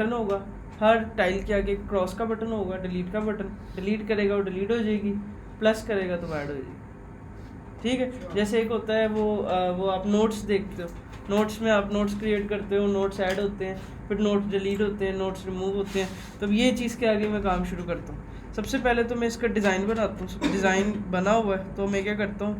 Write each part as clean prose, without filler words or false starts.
Button होगा, हर tile के आगे क्रॉस का बटन होगा, डिलीट का बटन, डिलीट करेगा वो डिलीट हो जाएगी, प्लस करेगा तो ऐड हो जाएगी। ठीक है। जैसे एक होता है वो आप नोट्स देखते हो, नोट्स में आप नोट्स क्रिएट करते हो, नोट्स ऐड होते हैं, फिर नोट्स डिलीट होते हैं, नोट्स रिमूव होते हैं। तो ये चीज़ के आगे मैं काम शुरू करता हूँ। सबसे पहले तो मैं इसका डिज़ाइन बनाता हूँ। डिज़ाइन बना हुआ है तो मैं क्या करता हूँ,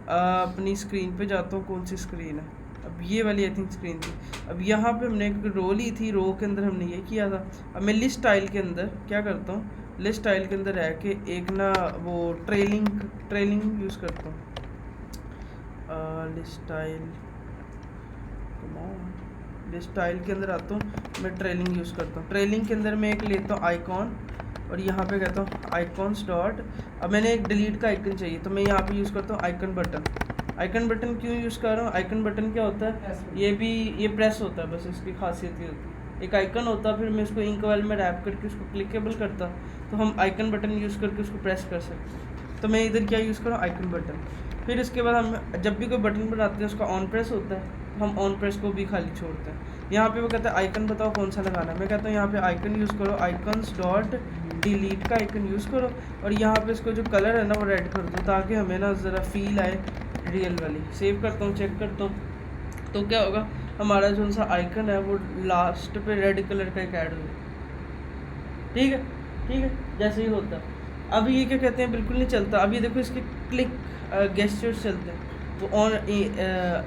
अपनी स्क्रीन पे जाता हूँ। कौन सी स्क्रीन है, अब ये वाली आई थिंक स्क्रीन थी। अब यहाँ पे हमने एक रो ली थी, रो के अंदर हमने ये किया था। अब मैं लिस्ट स्टाइल के अंदर क्या करता हूँ, लिस्ट स्टाइल के अंदर रह के एक ना वो ट्रेलिंग यूज़ करता हूँ। लिस्ट स्टाइल के अंदर आता हूँ, मैं ट्रेलिंग यूज़ करता हूँ। ट्रेलिंग के अंदर मैं एक लेता हूँ आइकॉन, और यहाँ पे कहता हूँ आइकॉन्स डॉट। अब मैंने एक डिलीट का आइकन चाहिए तो मैं यहाँ पे यूज़ करता हूँ आइकन बटन। आइकन बटन क्यों यूज़ कर रहा हूँ, आइकन बटन क्या होता है, ये प्रेस होता है, बस इसकी खासियत ये होती है। एक आइकन होता, फिर मैं इसको इंक वेल में रैप करके उसको क्लिकेबल करता, तो हम आइकन बटन यूज़ करके उसको प्रेस कर सकते हैं। तो मैं इधर क्या यूज़ कर रहा हूँ, आइकन बटन। फिर इसके बाद हम जब भी कोई बटन बनाते हैं उसका ऑन प्रेस होता है, तो हम ऑन प्रेस को भी खाली छोड़ते हैं। यहाँ पे वो कहता है आइकन बताओ कौन सा लगाना है, मैं कहता हूँ यहाँ पे आइकन यूज़ करो, आइकन्स डॉट डिलीट का आइकन यूज़ करो, और यहाँ पे इसको जो कलर है ना वो रेड कर दो, ताकि हमें ना ज़रा फील आए रियल वाली। सेव करता हूँ, चेक करता हूँ, तो क्या होगा, हमारा जो सा आइकन है वो लास्ट पे रेड कलर का एक ऐड होगा। ठीक है, ठीक है, जैसे ही होता है। अब ये क्या कहते हैं, बिल्कुल नहीं चलता। अब ये देखो इसके क्लिक गेस्चर्स चलते हैं। वो ऑन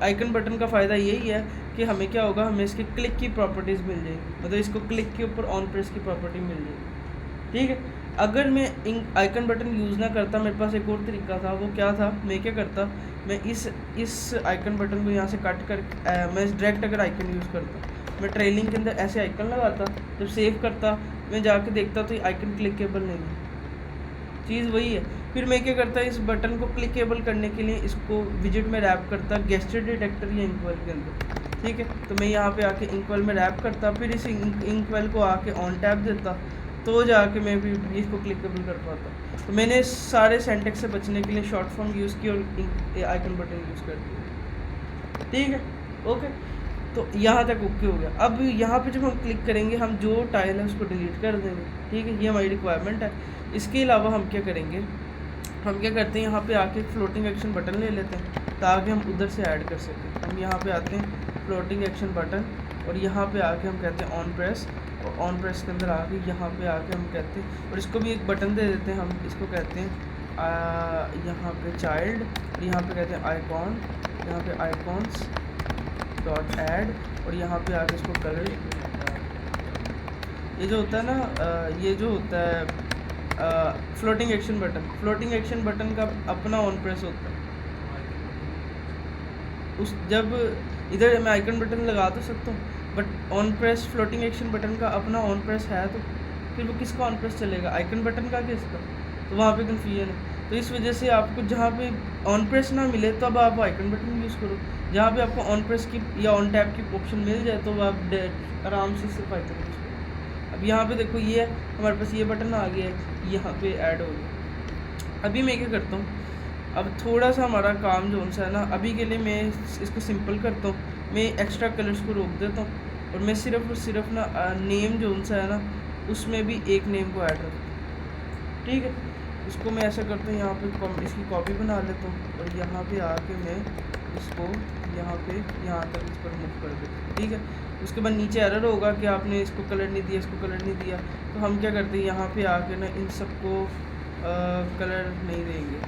आइकन बटन का फ़ायदा यही है कि हमें क्या होगा, हमें इसके क्लिक की प्रॉपर्टीज़ मिल जाएगी, मतलब इसको क्लिक के ऊपर ऑन प्रेस की प्रॉपर्टी मिल जाएगी। ठीक है। अगर मैं आइकन बटन यूज़ ना करता, मेरे पास एक और तरीका था। वो क्या था, मैं क्या करता, मैं इस आइकन बटन को यहाँ से कट कर मैं डायरेक्ट अगर आइकन यूज़ करता, मैं ट्रेलिंग के अंदर ऐसे आइकन लगाता, जब सेव करता मैं जाके देखता तो ये आइकन क्लिकेबल नहीं है। चीज़ वही है। फिर मैं क्या करता, इस बटन को क्लिकेबल करने के लिए इसको विजिट में रैप करता गेस्चर डिटेक्टर या इंकवेल के अंदर। ठीक है, तो मैं यहाँ पे आके इंकवेल में रैप करता, फिर इस इंकवेल को आके ऑन टैप देता, तो जाके मैं भी इसको क्लिकेबल कर पाता। तो मैंने सारे सेंटेक्स से बचने के लिए शॉर्ट फॉर्म यूज़ की और आइकन बटन यूज़ कर दिया। ठीक है, ओके। तो यहाँ तक ओके हो गया। अब यहाँ पे जब हम क्लिक करेंगे, हम जो टाइल है उसको डिलीट कर देंगे। ठीक है, ये हमारी रिक्वायरमेंट है। इसके अलावा हम क्या करेंगे, हम क्या करते हैं, यहाँ पे आके फ्लोटिंग एक्शन बटन ले लेते हैं ताकि हम उधर से ऐड कर सकें। हम यहाँ पे आते हैं फ्लोटिंग एक्शन बटन, और यहाँ पे आके हम कहते हैं ऑन प्रेस, और ऑन प्रेस के अंदर आके यहाँ पे आके हम कहते हैं, और इसको भी एक बटन दे देते हैं, हम इसको कहते हैं यहाँ पे चाइल्ड, यहाँ पे कहते हैं आइकॉन, यहाँ पे आइकॉन्स डॉट ऐड, और यहाँ पे आके इसको कलर। ये जो होता है ना, ये जो होता है floating action button, floating action button का अपना ऑन प्रेस होता है। उस जब इधर मैं आइकन बटन लगा तो सकता हूँ, but on press floating action button का अपना ऑन प्रेस है, तो फिर वो किसका ऑन प्रेस चलेगा, आइकन बटन का किसका? तो वहाँ पे कन्फ्यूजन है। तो इस वजह से आपको जहाँ पे ऑन प्रेस ना मिले तो अब आप आइकन बटन यूज़ करो, जहाँ पे आपको ऑन प्रेस की या ऑन टैप की ऑप्शन मिल जाए तो आप आराम से सिर्फ आइकन यूज़ करो। अब यहाँ पे देखो, ये है हमारे पास, ये बटन आ गया है, यहाँ पे ऐड हो गया। अभी मैं क्या करता हूँ, अब थोड़ा सा हमारा काम जो सा है ना, अभी के लिए मैं इसको सिंपल करता हूँ। मैं एक्स्ट्रा कलर्स को रोक देता हूँ, और मैं सिर्फ और सिर्फ ना नेम जो सा है ना, उसमें भी एक नेम को ऐड रखता हूँ। ठीक है, इसको मैं ऐसा करता हूँ, यहाँ पे इसकी कॉपी बना लेता हूँ, और यहाँ पे आके मैं इसको यहाँ तक इस पर मूव कर देता हूँ। ठीक है, उसके बाद नीचे एरर होगा कि आपने इसको कलर नहीं दिया, इसको कलर नहीं दिया। तो हम क्या करते हैं, यहाँ पे आके ना इन सबको कलर नहीं देंगे,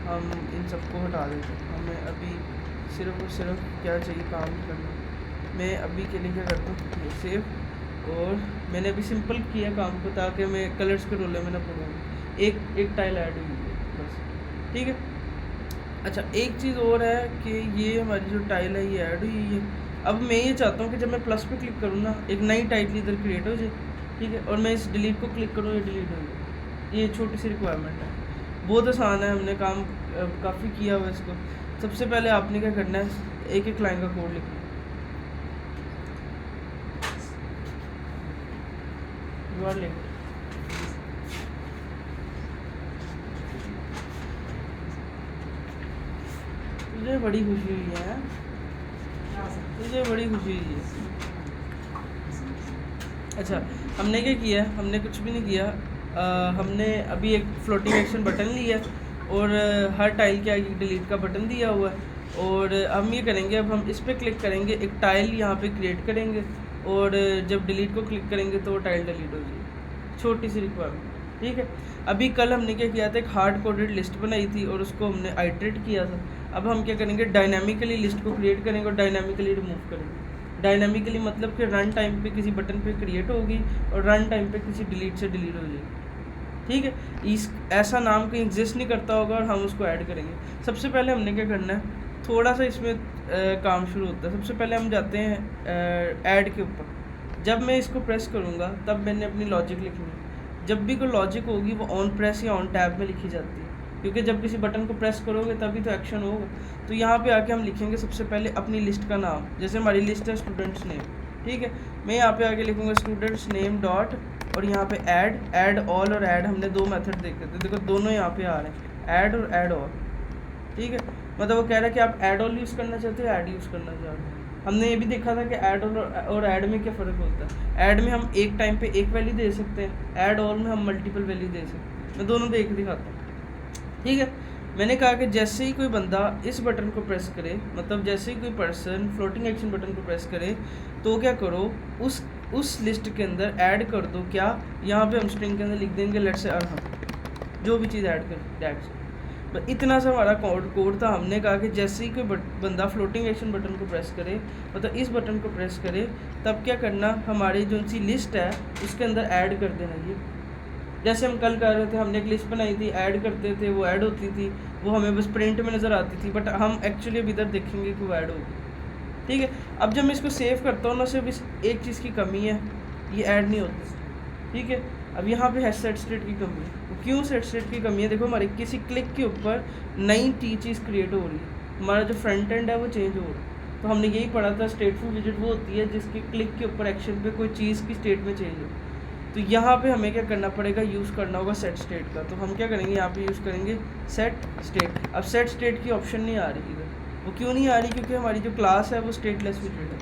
हम इन सबको हटा देते हैं। हमें अभी सिर्फ और सिर्फ क्या चाहिए, काम करना। मैं अभी के लिए क्या करता हूँ, ये सेव, और मैंने अभी सिंपल किया काम को ताकि मैं कलर्स के रोले में ना पड़ूँ। एक टाइल ऐड हुई है बस। ठीक है, अच्छा एक चीज़ और है कि ये हमारी जो टाइल है ये ऐड हुई है। अब मैं ये चाहता हूँ कि जब मैं प्लस पे क्लिक करूँ ना, एक नई टाइल इधर क्रिएट हो जाए। ठीक है, और मैं इस डिलीट को क्लिक करूँ, ये डिलीट हो जाए। ये छोटी सी रिक्वायरमेंट है, बहुत आसान है, हमने काम काफ़ी किया हुआ इसको। सबसे पहले आपने क्या करना है, एक एक लाइन का कोड लिखना। तुझे बड़ी खुशी हुई है, तुझे बड़ी खुशी हुई है। अच्छा, हमने क्या किया है, हमने कुछ भी नहीं किया। हमने अभी एक फ्लोटिंग एक्शन बटन लिया और हर टाइल के आगे डिलीट का बटन दिया हुआ है। और हम ये करेंगे, अब हम इस पर क्लिक करेंगे, एक टाइल यहाँ पे क्रिएट करेंगे और जब डिलीट को क्लिक करेंगे तो वो टाइल डिलीट हो जाएगी। छोटी सी रिक्वायरमेंट, ठीक है। अभी कल हमने क्या किया था, एक हार्ड कोडेड लिस्ट बनाई थी और उसको हमने आइटरेट किया था। अब हम क्या करेंगे, डायनामिकली लिस्ट को क्रिएट करेंगे और डायनामिकली रिमूव करेंगे। डायनामिकली मतलब कि रन टाइम पे किसी बटन पे क्रिएट होगी और रन टाइम पे किसी डिलीट से डिलीट हो जाएगी, ठीक है। इस ऐसा नाम कहीं एग्जिस्ट नहीं करता होगा और हम उसको ऐड करेंगे। सबसे पहले हमने क्या करना है, थोड़ा सा इसमें काम शुरू होता है। सबसे पहले हम जाते हैं ऐड के ऊपर। जब मैं इसको प्रेस करूँगा तब मैंने अपनी लॉजिक लिखनी है। जब भी कोई लॉजिक होगी वो ऑन प्रेस या ऑन टैब में लिखी जाती है, क्योंकि जब किसी बटन को प्रेस करोगे तभी तो एक्शन होगा। तो यहाँ पे आके हम लिखेंगे सबसे पहले अपनी लिस्ट का नाम। जैसे हमारी लिस्ट है स्टूडेंट्स नेम, ठीक है। मैं यहाँ पे आके लिखूँगा स्टूडेंट्स नेम डॉट, और यहाँ पे ऐड ऑल और ऐड, हमने दो मेथड देखे थे, देखो दोनों यहाँ पे आ रहे हैं, ऐड और ऐड ऑल, ठीक है। मतलब वो कह रहा है कि आप ऐड ऑल यूज़ करना चाहते हो, ऐड यूज़ करना चाहते हो। हमने ये भी देखा था कि ऐड और ऐड में क्या फ़र्क होता है। ऐड में हम एक टाइम पे एक वैल्यू दे सकते हैं, ऐड ऑल में हम मल्टीपल वैल्यू दे सकते हैं। मैं दोनों देख दिखाता हूँ, ठीक है। मैंने कहा कि जैसे ही कोई बंदा इस बटन को प्रेस करे, मतलब जैसे ही कोई पर्सन फ्लोटिंग एक्शन बटन को प्रेस करे, तो क्या करो, उस लिस्ट के अंदर ऐड कर दो। क्या, यहाँ पे हम स्ट्रिंग के अंदर लिख देंगे लेट्स से अरहम, जो भी चीज़ ऐड कर डैट्स। तो इतना सा हमारा कोड था। हमने कहा कि जैसे ही कोई बंदा फ्लोटिंग एक्शन बटन को प्रेस करे, मतलब इस बटन को प्रेस करे, तब क्या करना, हमारी जो सी लिस्ट है उसके अंदर ऐड कर देना। ये जैसे हम कल कर रहे थे, हमने एक लिस्ट बनाई थी, ऐड करते थे, वो ऐड होती थी, वो हमें बस प्रिंट में नज़र आती थी, बट हम एक्चुअली अब इधर देखेंगे कि वो ऐड होगी, ठीक है। अब जब मैं इसको सेव करता हूँ ना, सिर्फ इस एक चीज़ की कमी है, ये ऐड नहीं होती, ठीक है। अब यहाँ पे है सेट स्टेट की कमी है। तो क्यों सेट स्टेट की कमी है, देखो हमारे किसी क्लिक के ऊपर नई चीज़ क्रिएट हो रही है, हमारा जो फ्रंट एंड है वो चेंज हो रहा है। तो हमने यही पढ़ा था, स्टेटफुल विजिट वो होती है जिसके क्लिक के ऊपर एक्शन पे कोई चीज़ की स्टेट में चेंज हो। तो यहाँ पे हमें क्या करना पड़ेगा, यूज़ करना होगा सेट स्टेट का। तो हम क्या करेंगे, यहाँ पे यूज़ करेंगे सेट स्टेट। अब सेट स्टेट की ऑप्शन नहीं आ रही इधर, वो क्यों नहीं आ रही, क्योंकि हमारी जो क्लास है वो स्टेटलेस विजिट है,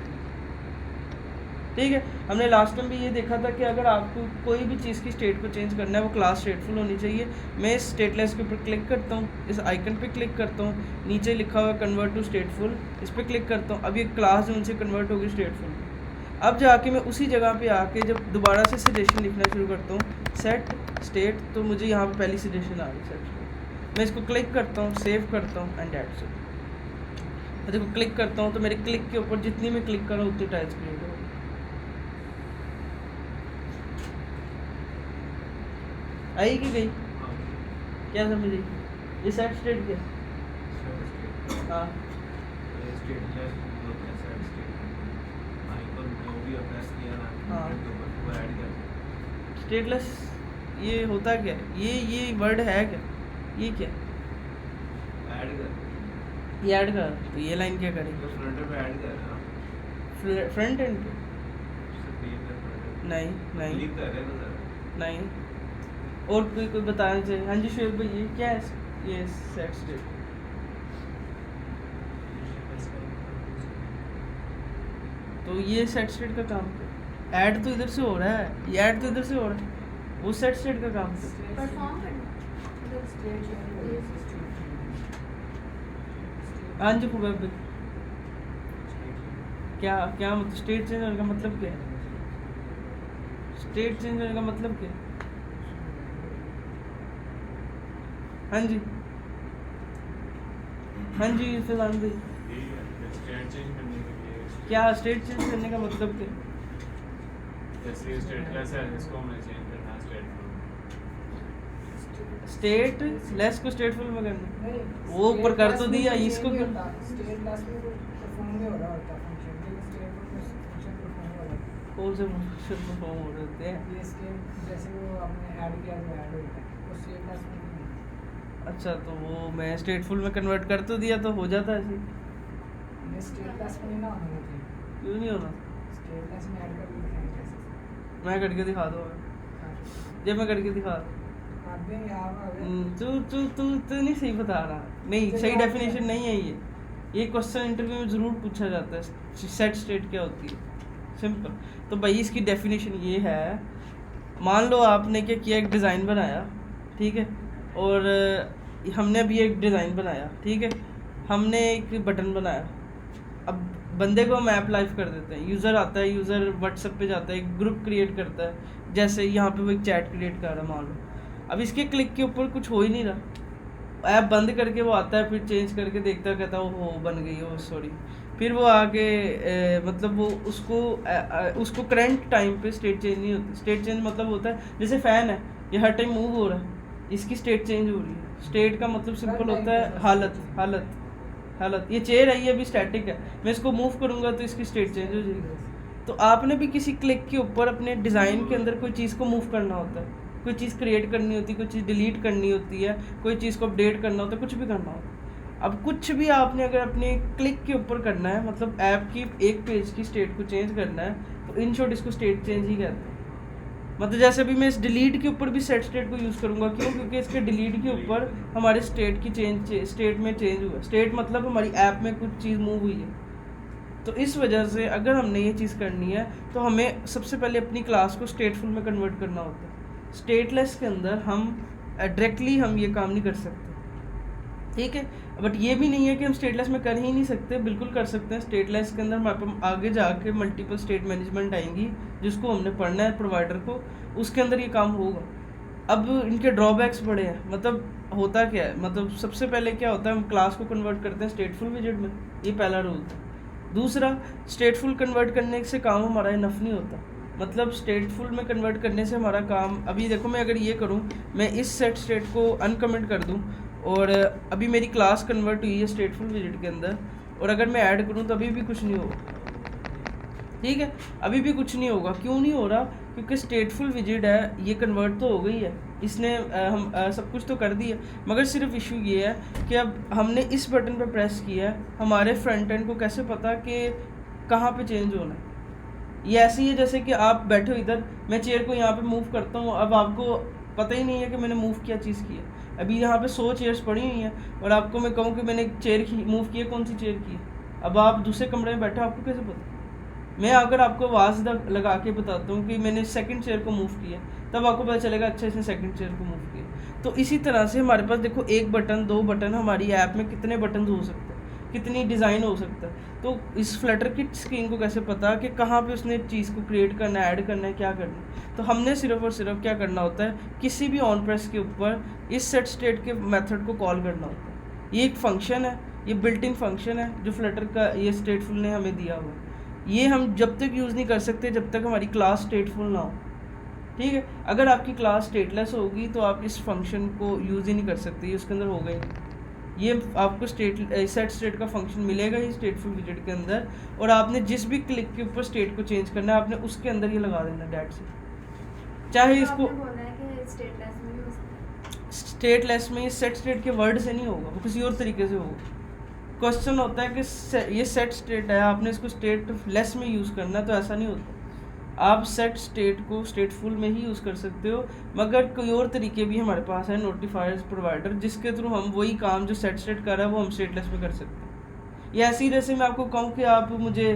ठीक है। हमने लास्ट टाइम भी ये देखा था कि अगर आपको कोई भी चीज़ की स्टेट को चेंज करना है, वो क्लास स्टेटफुल होनी चाहिए। मैं इस स्टेटलेस के ऊपर क्लिक करता हूँ, इस आइकन पे क्लिक करता हूँ, नीचे लिखा हुआ कन्वर्ट टू स्टेटफुल, इस पर क्लिक करता हूँ। अब ये क्लास जो उनसे कन्वर्ट होगी स्टेटफुल। अब जाके मैं उसी जगह पे आके जब दोबारा से सजेशन लिखना शुरू करता हूँ सेट स्टेट, तो मुझे यहाँ पे पहली सजेशन आ रही है। मैं इसको क्लिक करता हूँ, सेव करता हूँ एंड दैट्स इट। देखो क्लिक करता हूँ तो मेरे क्लिक के ऊपर जितनी मैं क्लिक कर रहा हूँ उतनी टाइल्स क्रिएट हो। आई कि गई, क्या समझ आई, ये सेट स्टेट क्या, हाँ स्टेटलेस ये होता क्या है, ये वर्ड है क्या, ये क्या ऐड कर, ये ऐड कर, तो ये लाइन क्या करेगी, तो फ्रंट पे ऐड कर ना, फ्रंट एंड पे नहीं नहीं क्लिक कर रहे ना जरा, नहीं। और कोई बताना चाहिए। हाँ जी शुएब भाई, ये क्या है, ये सेट स्टेट, तो ये सेट स्टेट का काम क्या, ऐड तो इधर से हो रहा है, ये ऐड तो इधर से हो रहा है, वो सेट स्टेट का काम क्या, परफॉर्म करना। हाँ जी खुबैब भाई, क्या क्या मतलब स्टेट चेंज होने का मतलब क्या है, स्टेट चेंज होने का मतलब क्या है, हाँ जी हाँ जी फिलहाल भाई, स्टेट चेंज करने के लिए, क्या स्टेट चेंज करने का मतलब क्या, जैसे स्टेटलेस है इसको हमें चेंज करना है स्टेट लेस को स्टेटफुल में करना, वो ऊपर कर तो दिया, इसको क्यों, कौन से फंक्शन परफॉर्म हो रहे होते हैं, अच्छा तो वो मैं स्टेटफुल में कन्वर्ट कर तो दिया तो हो जाता है ऐसे, क्यों नहीं होना, मैं करके दिखा दो, जब मैं करके दिखा, तू तू तू तू नहीं सही बता रहा, नहीं सही डेफिनेशन नहीं है ये क्वेश्चन इंटरव्यू में ज़रूर पूछा जाता है, सेट स्टेट क्या होती है, सिंपल। तो भाई इसकी डेफिनेशन ये है, मान लो आपने क्या किया, एक डिज़ाइन बनाया, ठीक है, और हमने अभी एक डिज़ाइन बनाया, ठीक है, हमने एक बटन बनाया। अब बंदे को हम ऐप लाइव कर देते हैं, यूज़र आता है, यूज़र व्हाट्सएप पे जाता है, एक ग्रुप क्रिएट करता है, जैसे यहाँ पे वो एक चैट क्रिएट कर रहा है मान लो। अब इसके क्लिक के ऊपर कुछ हो ही नहीं रहा, ऐप बंद करके वो आता है, फिर चेंज करके देखता है, कहता है हो बन गई हो सॉरी, फिर वो आगे मतलब वो उसको करंट टाइम पे स्टेट चेंज नहीं होती। स्टेट चेंज मतलब होता है जैसे फ़ैन है, ये हर टाइम मूव हो रहा है, इसकी स्टेट चेंज हो रही है। स्टेट का मतलब सिंपल होता है हालत। ये चेयर है, ये अभी स्टैटिक है, मैं इसको मूव करूँगा तो इसकी स्टेट चेंज हो जाएगी। तो आपने भी किसी क्लिक के ऊपर अपने डिज़ाइन के अंदर कोई चीज़ को मूव करना होता है, कोई चीज़ क्रिएट करनी होती है, कोई चीज़ डिलीट करनी होती है, कोई चीज़ को अपडेट करना होता है, कुछ भी करना होता है। अब कुछ भी आपने अगर अपने क्लिक के ऊपर करना है, मतलब ऐप की एक पेज की स्टेट को चेंज करना है, तो इन शॉर्ट इसको स्टेट चेंज ही कहते हैं। मतलब जैसे अभी मैं इस डिलीट के ऊपर भी सेट स्टेट को यूज़ करूँगा, क्यों? क्योंकि इसके डिलीट के ऊपर हमारे स्टेट की स्टेट में चेंज हुआ। स्टेट मतलब हमारी ऐप में कुछ चीज़ मूव हुई है। तो इस वजह से अगर हमने ये चीज़ करनी है तो हमें सबसे पहले अपनी क्लास को स्टेटफुल में कन्वर्ट करना होता है। स्टेटलेस के अंदर हम डायरेक्टली हम ये काम नहीं कर सकते, ठीक है। बट ये भी नहीं है कि हम स्टेटलेस में कर ही नहीं सकते, बिल्कुल कर सकते हैं। स्टेटलेस के अंदर हमारे पास आगे जाके मल्टीपल स्टेट मैनेजमेंट आएंगी, जिसको हमने पढ़ना है प्रोवाइडर को, उसके अंदर ये काम होगा। अब इनके ड्रॉबैक्स बड़े हैं। मतलब होता क्या है, मतलब सबसे पहले क्या होता है, हम क्लास को कन्वर्ट करते हैं स्टेटफुल विजेट में, ये पहला रूल था। दूसरा, स्टेटफुल कन्वर्ट करने से काम हमारा इनफ नहीं होता। मतलब स्टेटफुल में कन्वर्ट करने से हमारा काम, अभी देखो मैं अगर ये करूँ, मैं इस सेट स्टेट को अनकमेंट कर दूँ और अभी मेरी क्लास कन्वर्ट हुई है स्टेटफुल विजेट के अंदर, और अगर मैं ऐड करूँ तो अभी भी कुछ नहीं होगा, ठीक है, अभी भी कुछ नहीं होगा। क्यों नहीं हो रहा? क्योंकि स्टेटफुल विजेट है, ये कन्वर्ट तो हो गई है, इसने हम सब कुछ तो कर दिया, मगर सिर्फ इशू ये है कि अब हमने इस बटन पर प्रेस किया है, हमारे फ्रंट एंड को कैसे पता कि कहाँ पे चेंज होना है। ये ऐसे ही है जैसे कि आप बैठे हो इधर, मैं चेयर को यहाँ पे मूव करता हूँ, अब आपको पता ही नहीं है कि मैंने मूव क्या चीज़ की है। अभी यहाँ पे 100 चेयर्स पड़ी हुई हैं और आपको मैं कहूँ कि मैंने एक चेयर मूव की है, कौन सी चेयर की है, अब आप दूसरे कमरे में बैठे हो, आपको कैसे पता? मैं अगर आपको आवाज़ लगा के बताता हूँ कि मैंने सेकंड चेयर को मूव किया, तब आपको पता चलेगा अच्छा इसने सेकंड चेयर को मूव किया। तो इसी तरह से हमारे पास देखो, एक बटन, दो बटन, हमारी ऐप में कितने बटन हो सकते हैं, कितनी डिज़ाइन हो सकता है। तो इस फ्लटर की स्क्रीन को कैसे पता कि कहाँ पे उसने चीज़ को क्रिएट करना है, ऐड करना है, क्या करना है। तो हमने सिर्फ और सिर्फ क्या करना होता है, किसी भी ऑन प्रेस के ऊपर इस सेट स्टेट के मेथड को कॉल करना होता है। ये एक फंक्शन है, ये बिल्ट इन फंक्शन है जो फ्लटर का ये स्टेटफुल ने हमें दिया हुआ है। ये हम जब तक यूज़ नहीं कर सकते जब तक हमारी क्लास स्टेटफुल ना हो, ठीक है। अगर आपकी क्लास स्टेटलेस होगी तो आप इस फंक्शन को यूज़ ही नहीं कर सकते, ये उसके अंदर होगा ही नहीं। ये आपको सेट स्टेट का फंक्शन मिलेगा ही स्टेटफुल विजेट के अंदर, और आपने जिस भी क्लिक के ऊपर स्टेट को चेंज करना है, आपने उसके अंदर ये लगा देना डैट से। चाहे तो इसको आपने बोला है कि स्टेटलेस में यूज स्टेटलेस में, ये सेट स्टेट के वर्ड से नहीं होगा, वो किसी और तरीके से होगा। क्वेश्चन होता है कि ये सेट स्टेट है, आपने इसको स्टेट लेस में यूज़ करना है, तो ऐसा नहीं होता। आप सेट स्टेट को स्टेटफुल में ही यूज़ कर सकते हो, मगर कोई और तरीके भी हमारे पास है, नोटिफायर्स प्रोवाइडर, जिसके थ्रू हम वही काम जो सेट स्टेट कर रहा है वो हम स्टेटलेस में कर सकते हैं। या ऐसी जैसे मैं आपको कहूँ कि आप मुझे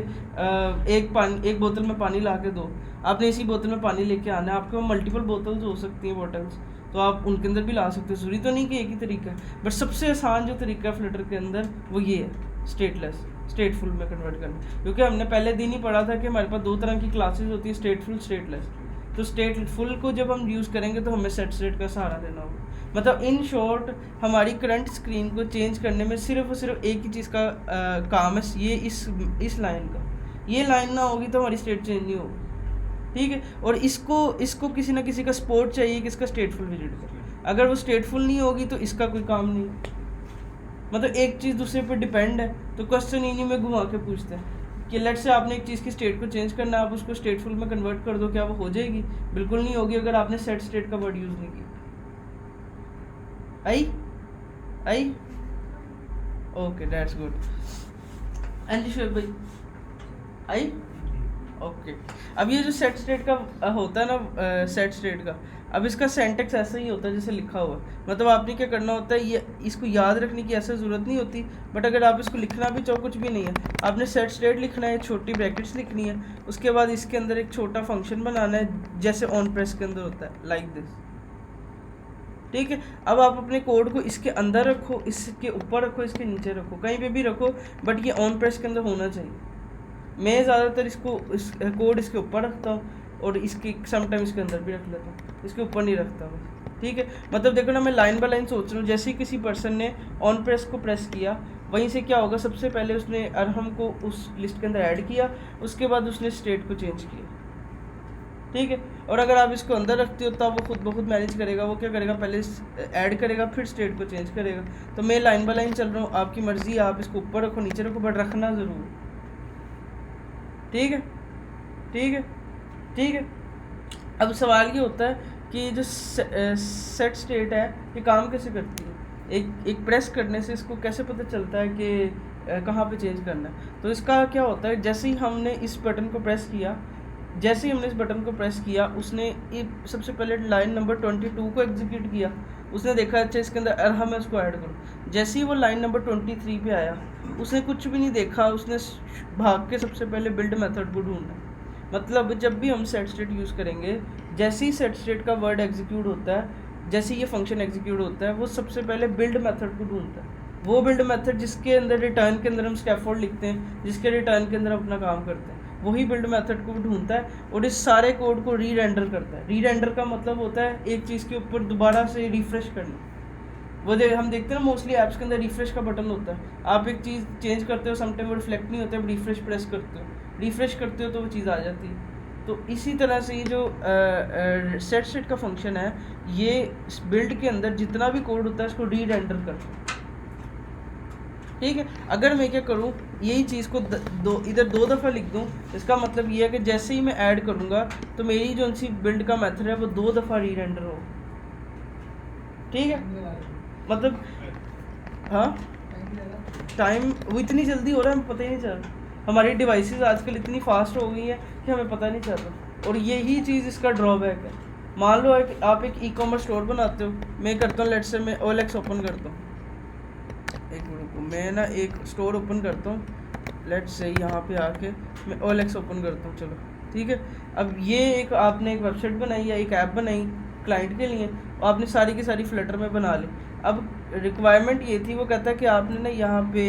एक बोतल में पानी ला के दो, आपने इसी बोतल में पानी लेके आना है, आपके मल्टीपल बोतल्स हो सकती हैं बॉटल्स, तो आप उनके अंदर भी ला सकते हो। ज़रूरी तो नहीं कि एक ही तरीका है, बट सबसे आसान जो तरीका है फ्लटर के अंदर वो ये है, स्टेटलेस स्टेटफुल में कन्वर्ट करना। क्योंकि हमने पहले दिन ही पढ़ा था कि हमारे पास दो तरह की क्लासेस होती है, स्टेटफुल, स्टेटलेस। तो स्टेटफुल को जब हम यूज़ करेंगे तो हमें सेट स्टेट का सहारा लेना होगा। मतलब इन शॉर्ट हमारी करंट स्क्रीन को चेंज करने में सिर्फ और सिर्फ एक ही चीज़ का काम है, ये इस लाइन का। ये लाइन ना होगी तो हमारी स्टेट चेंज नहीं होगी, ठीक है। और इसको किसी ना किसी का सपोर्ट चाहिए कि इसका स्टेटफुल विजिट का, अगर वो स्टेटफुल नहीं होगी तो इसका कोई काम नहीं। मतलब एक चीज़ दूसरे पर डिपेंड है, तो क्वेश्चन इन्हीं में घुमा के पूछते हैं कि लेट से आपने एक चीज़ की स्टेट को चेंज करना है, आप उसको स्टेटफुल में कन्वर्ट कर दो, क्या वो हो जाएगी? बिल्कुल नहीं होगी अगर आपने सेट स्टेट का वर्ड यूज़ नहीं किया। I okay, that's good. And Shoaib भाई आई ओके। अब ये जो सेट स्टेट का होता है ना, सेट स्टेट का, अब इसका सेंटेक्स ऐसा ही होता है जैसे लिखा हुआ है। मतलब आपने क्या करना होता है, ये इसको याद रखने की ऐसा ज़रूरत नहीं होती, बट अगर आप इसको लिखना भी चाहो, कुछ भी नहीं है, आपने सेट स्टेट लिखना है, छोटी ब्रैकेट्स लिखनी है, उसके बाद इसके अंदर एक छोटा फंक्शन बनाना है जैसे ऑन प्रेस के अंदर होता है, लाइक दिस। ठीक है, अब आप अपने कोड को इसके अंदर रखो, इसके ऊपर रखो, इसके नीचे रखो, कहीं पे भी रखो, बट ये ऑन प्रेस के अंदर होना चाहिए। मैं ज़्यादातर इसको इस कोड इसके ऊपर रखता हूँ और इसके समटाइम इसके अंदर भी रख लेता हूँ, इसके ऊपर नहीं रखता बस। ठीक है, मतलब देखो ना, मैं लाइन बाय लाइन सोच रहा हूँ। जैसे ही किसी पर्सन ने ऑन प्रेस को प्रेस किया, वहीं से क्या होगा, सबसे पहले उसने अरहम को उस लिस्ट के अंदर ऐड किया, उसके बाद उसने स्टेट को चेंज किया। ठीक है, और अगर आप इसको अंदर रखते हो तब वो खुद ब खुद मैनेज करेगा। वो क्या करेगा, पहले ऐड करेगा, फिर स्टेट को चेंज करेगा। तो मैं लाइन बाय लाइन चल रहा हूँ, आपकी मर्ज़ी है, आप इसको ऊपर रखो, नीचे रखो, बट रखना ज़रूर। ठीक है, ठीक है, ठीक है। अब सवाल ये होता है कि जो सेट स्टेट है ये काम कैसे करती है। एक प्रेस करने से इसको कैसे पता चलता है कि कहाँ पे चेंज करना है। तो इसका क्या होता है, जैसे ही हमने इस बटन को प्रेस किया, जैसे ही हमने इस बटन को प्रेस किया, उसने सबसे पहले लाइन नंबर 22 को एग्जीक्यूट किया। उसने देखा अच्छा इसके अंदर अरहम है, उसको ऐड करो। जैसे ही वो लाइन नंबर 23 पे आया, उसने कुछ भी नहीं देखा, उसने भाग के सबसे पहले बिल्ड मेथड को ढूंढना। मतलब जब भी हम सेट स्टेट यूज़ करेंगे, जैसे ही सेट स्टेट का वर्ड एग्जीक्यूट होता है, जैसे ही ये फंक्शन एग्जीक्यूट होता है, वो सबसे पहले बिल्ड मेथड को ढूंढता है। वो बिल्ड मेथड जिसके अंदर रिटर्न के अंदर हम स्कैफोल्ड लिखते हैं, जिसके रिटर्न के अंदर हम अपना काम करते हैं, वही बिल्ड मेथड को ढूंढता है और इस सारे कोड को री रेंडर करता है। री रेंडर का मतलब होता है एक चीज़ के ऊपर दोबारा से रिफ्रेश करना। वो हम देखते हैं ना, मोस्टली ऐप्स के अंदर रिफ्रेश का बटन होता है। आप एक चीज़ चेंज करते हो, समटाइम वो रिफ्लेक्ट नहीं होता है, रिफ्रेश प्रेस करते हो, रिफ्रेश करते हो तो वो चीज़ आ जाती है। तो इसी तरह से ये जो सेट स्टेट का फंक्शन है, ये बिल्ड के अंदर जितना भी कोड होता है इसको री रेंडर करता है। ठीक है, अगर मैं क्या करूँ, यही चीज़ को इधर 2 दफ़ा लिख दूँ, इसका मतलब ये है कि जैसे ही मैं ऐड करूँगा तो मेरी जो सी बिल्ड का मेथड है वो 2 दफ़ा री रेंडर हो। ठीक है, मतलब हाँ, टाइम वो इतनी जल्दी हो रहा है, हमें पता ही नहीं चल रहा। हमारी डिवाइसेस आजकल इतनी फास्ट हो गई हैं कि हमें पता नहीं चल रहा, और यही चीज़ इसका ड्रॉबैक है। मान लो आप एक ई-कॉमर्स स्टोर बनाते हो, मैं करता हूँ, लेट्स से मैं OLX ओपन करता हूँ। एक मिनट को, मैं ना एक स्टोर ओपन करता हूँ, लेट्स से यहाँ पे आके मैं OLX ओपन करता हूँ। चलो ठीक है, अब ये आपने एक वेबसाइट बनाई या एक ऐप बनाई क्लाइंट के लिए, आपने सारी की सारी फ्लटर में बना ली। अब रिक्वायरमेंट ये थी, वो कहता है कि आपने ना यहाँ पे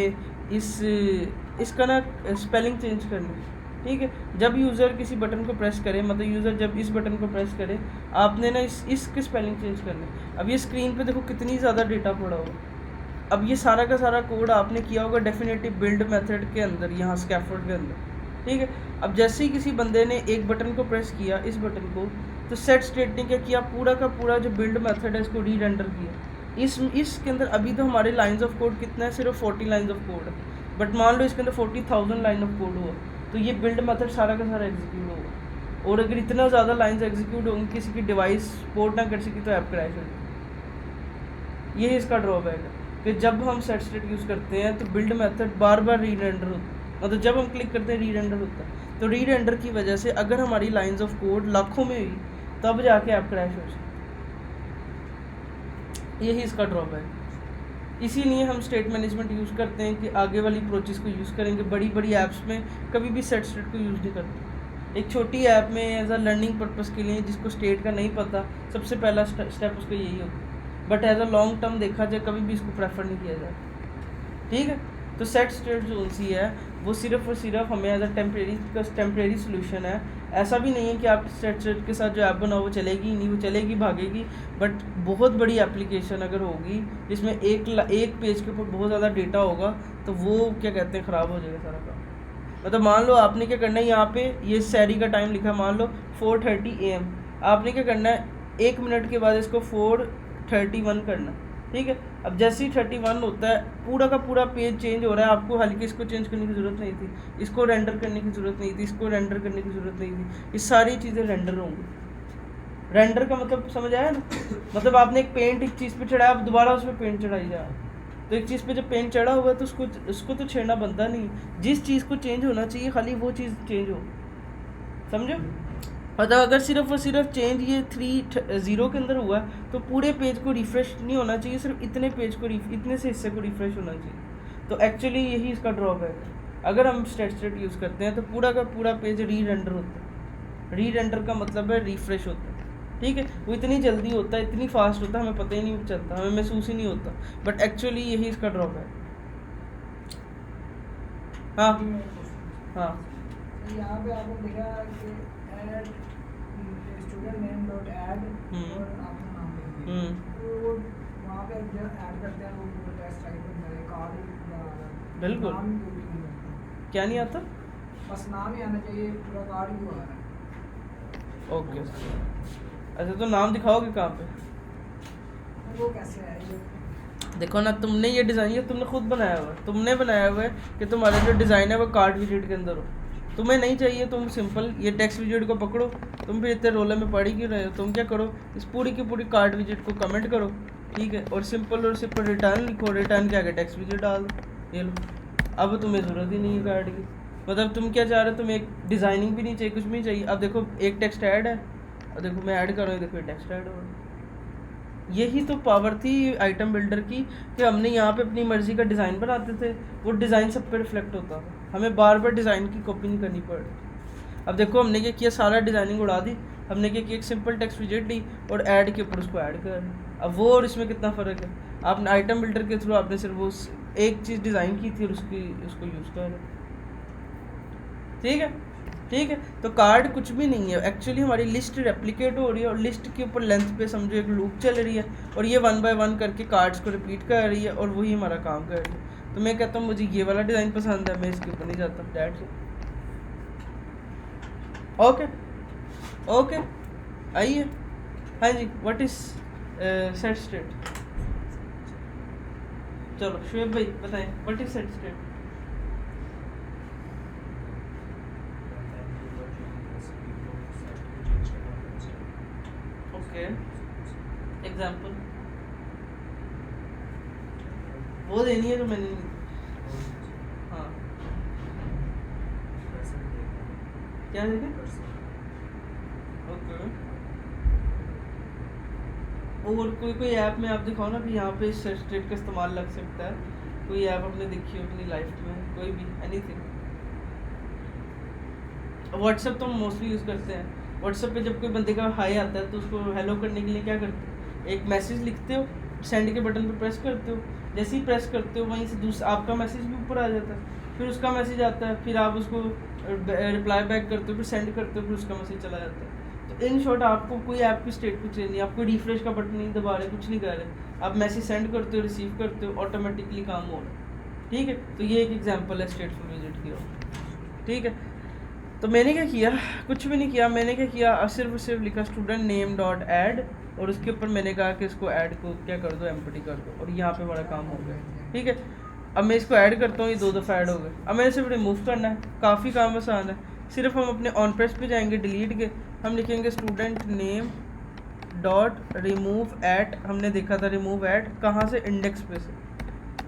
इसका ना स्पेलिंग चेंज करनी। ठीक है, जब यूज़र किसी बटन को प्रेस करे, मतलब यूज़र जब इस बटन को प्रेस करे, आपने ना इसके स्पेलिंग चेंज करनी। अब ये स्क्रीन पे देखो कितनी ज़्यादा डेटा पड़ा हुआ। अब ये सारा का सारा कोड आपने किया होगा डेफिनेटिव बिल्ड मेथड के अंदर, यहाँ स्कैफोल्ड के अंदर। ठीक है, अब जैसे ही किसी बंदे ने एक बटन को प्रेस किया, इस बटन को, तो सेट स्टेट ने क्या किया, पूरा का पूरा जो बिल्ड मेथड है इसको री रेंडर किया। इसके अंदर अभी तो हमारे लाइंस ऑफ कोड कितना है, सिर्फ 40 लाइंस ऑफ कोड है, बट मान लो इसके अंदर 40,000 लाइन ऑफ कोड हुआ, तो ये बिल्ड मेथड सारा का सारा एग्जीक्यूट होगा। और अगर इतना ज़्यादा लाइंस एग्जीक्यूट होंगी, किसी की डिवाइस सपोर्ट ना कर सकी तो ऐप क्रैश होगी। यही इसका ड्रॉबैक है कि जब हम सेट स्टेट यूज़ करते हैं तो बिल्ड मेथड बार बार री रेंडर होता है। मतलब जब हम क्लिक करते हैं री रेंडर होता है, तो री रेंडर की वजह से अगर हमारी लाइंस ऑफ कोड लाखों में हुई तब जाके ऐप क्रैश हो सकती। यही इसका ड्रॉबैक। इसीलिए हम स्टेट मैनेजमेंट यूज़ करते हैं कि आगे वाली अप्रोचेस को यूज़ करेंगे। बड़ी बड़ी ऐप्स में कभी भी सेट स्टेट को यूज़ नहीं करते। एक छोटी ऐप में एज अ लर्निंग पर्पज़ के लिए जिसको स्टेट का नहीं पता, सबसे पहला स्टेप उसका यही होता है, but as a long term देखा जाए कभी भी इसको प्रेफर नहीं किया जाता। ठीक है, तो सेट स्टेट जो सी है वो सिर्फ और सिर्फ हमें एज अ टेम्परेरी सोल्यूशन है। ऐसा भी नहीं है कि आप सेट स्टेट के साथ जो ऐप बनाओ वो चलेगी नहीं, वो चलेगी भागेगी, बट बहुत बड़ी एप्लीकेशन अगर होगी जिसमें एक पेज के ऊपर बहुत ज़्यादा डेटा होगा तो वो क्या कहते हैं ख़राब हो जाएगा सारा काम। मतलब मान लो आपने क्या करना है, यहाँ पे ये सैरी का टाइम लिखा है, मान लो 4:30 AM, आपने क्या करना है 1 मिनट के बाद इसको 4:31 करना। ठीक है, अब जैसे ही 31 होता है पूरा का पूरा पेज चेंज हो रहा है, आपको हल्की इसको चेंज करने की ज़रूरत नहीं थी, इसको रेंडर करने की ज़रूरत नहीं थी, इसको रेंडर करने की ज़रूरत नहीं थी, ये सारी चीज़ें रेंडर होंगी। रेंडर का मतलब समझ आया ना, मतलब आपने एक पेंट एक चीज़ पे चढ़ाया, अब दोबारा उस पर पेंट चढ़ाई जा, तो एक चीज़ पे जब पेंट चढ़ा हुआ तो उसको तो छेड़ना बनता नहीं। जिस चीज़ को चेंज होना चाहिए खाली वो चीज़ चेंज हो। समझो। मतलब अगर सिर्फ और सिर्फ चेंज ये 3 0 के अंदर हुआ तो पूरे पेज को रिफ़्रेश नहीं होना चाहिए, सिर्फ इतने पेज को इतने से हिस्से को रिफ़्रेश होना चाहिए। तो एक्चुअली यही इसका ड्रॉबैक है। अगर हम स्टेट यूज़ करते हैं तो पूरा का पूरा पेज री रेंडर होता है। री रेंडर का मतलब है रिफ़्रेश होता है, ठीक है। वो इतनी जल्दी होता है, इतनी फास्ट होता है, हमें पता ही नहीं चलता, हमें महसूस ही नहीं होता। बट एक्चुअली यही इसका ड्रॉबैक। हाँ हाँ यहाँ पे आपने लिखा कि add student name dot add और अपना नाम लिख दिया। तो वो वहाँ पे जब ऐड करते हैं वो टेक्स्ट टाइप बनता है, कार्ड बिल्कुल। नाम जो भी नहीं बनता, क्या नहीं आता? बस नाम ही आना चाहिए, पूरा कार्ड ही आ रहा है। ओके, अच्छा तो नाम दिखाओगे कहाँ पे? वो कैसे है ये? देखो ना, तुमने ये डिज़ाइन ये तुमने खुद बनाया हुआ है, तुमने बनाया हुआ है कि तुम्हारा जो डिज़ाइन है वो कार्ड विजिट के अंदर हो। तुम्हें नहीं चाहिए, तुम सिंपल ये टेक्स्ट विजिट को पकड़ो। तुम फिर इतने रोले में पढ़ ही क्यों रहे हो? तुम क्या करो, इस पूरी की पूरी कार्ड विजिट को कमेंट करो, ठीक है, और सिंपल रिटर्न लिखो, रिटर्न के आगे टेक्स्ट विजिट डाल दो, ये लो। अब तुम्हें ज़रूरत ही नहीं है कार्ड की। मतलब तुम क्या चाह रहे हो, तुम्हें एक डिज़ाइनिंग भी नहीं चाहिए, कुछ भी नहीं चाहिए। अब देखो एक टेक्स्ट ऐड है, अब देखो मैं ऐड कर रहा हूँ, देखो टेक्स्ट ऐड हो रहा है। यही तो पावर थी आइटम बिल्डर की कि हमने यहाँ पे अपनी मर्ज़ी का डिज़ाइन बनाते थे, वो डिज़ाइन सब पे रिफ्लेक्ट होता था, हमें बार बार डिज़ाइन की कॉपी नहीं करनी पड़ रही। अब देखो हमने क्या किया, सारा डिज़ाइनिंग उड़ा दी, हमने क्या किया, एक सिंपल टेक्स्ट विजेट ली और ऐड के ऊपर उसको ऐड कर। अब वो और इसमें कितना फ़र्क है? आपने आइटम बिल्डर के थ्रू आपने सिर्फ वो एक चीज़ डिज़ाइन की थी और उसको यूज़ कर रहे, ठीक है ठीक है। तो कार्ड कुछ भी नहीं है, एक्चुअली हमारी लिस्ट रेप्लिकेट हो रही है और लिस्ट के ऊपर लेंथ पे समझो एक लूप चल रही है और ये 1 बाय 1 करके कार्ड्स को रिपीट कर रही है और वही हमारा काम कर रही है। तो मैं कहता हूँ मुझे ये वाला डिज़ाइन पसंद है, मैं इसके ऊपर नहीं जाता, दैट्स इट। ओके ओके, आइए। हाँ जी, व्हाट इज सेट स्टेट? चलो शुएब भाई बताएं, what is set state? Okay, example वो देनी है जो मैंने हाँ क्या देखे? ओके, और कोई ऐप में आप दिखाओ ना कि यहाँ पे स्टेट का इस्तेमाल लग सकता है। कोई ऐप आपने देखी हो अपनी लाइफ में, कोई भी, एनीथिंग। व्हाट्सएप तो हम मोस्टली यूज़ करते हैं। व्हाट्सएप पे जब कोई बंदे का हाई आता है तो उसको हेलो करने के लिए क्या करते हो, एक मैसेज लिखते हो, सेंड के बटन पे प्रेस करते हो, जैसे ही प्रेस करते हो वहीं से दूसरा आपका मैसेज भी ऊपर आ जाता है, फिर उसका मैसेज आता है, फिर आप उसको रिप्लाई बैक करते हो, फिर सेंड करते हो, फिर उसका मैसेज चला जाता है। तो इन शॉर्ट आपको कोई ऐप की स्टेट कुछ नहीं, आप कोई रिफ्रेश का बटन नहीं दबा रहे, कुछ नहीं कर रहे, आप मैसेज सेंड करते हो, रिसीव करते हो, ऑटोमेटिकली काम हो रहा है, ठीक है। तो ये एक एग्जांपल है स्टेटफुल विजिट की, ठीक है। तो मैंने क्या किया, कुछ भी नहीं किया, मैंने क्या किया, सिर्फ लिखा स्टूडेंट नेम डॉट ऐड और उसके ऊपर मैंने कहा कि इसको ऐड को क्या कर दो, एम्प्टी कर दो, और यहाँ पे बड़ा काम हो गया, ठीक है। अब मैं इसको ऐड करता हूँ, ये 2 दफ़ा ऐड हो गए। अब मैंने सिर्फ रिमूव करना है, काफ़ी काम आसान है। सिर्फ हम अपने ऑन प्रेस पे जाएंगे, डिलीट के, हम लिखेंगे student name dot remove at, हमने देखा था रिमूव ऐट कहाँ से, इंडेक्स पे से।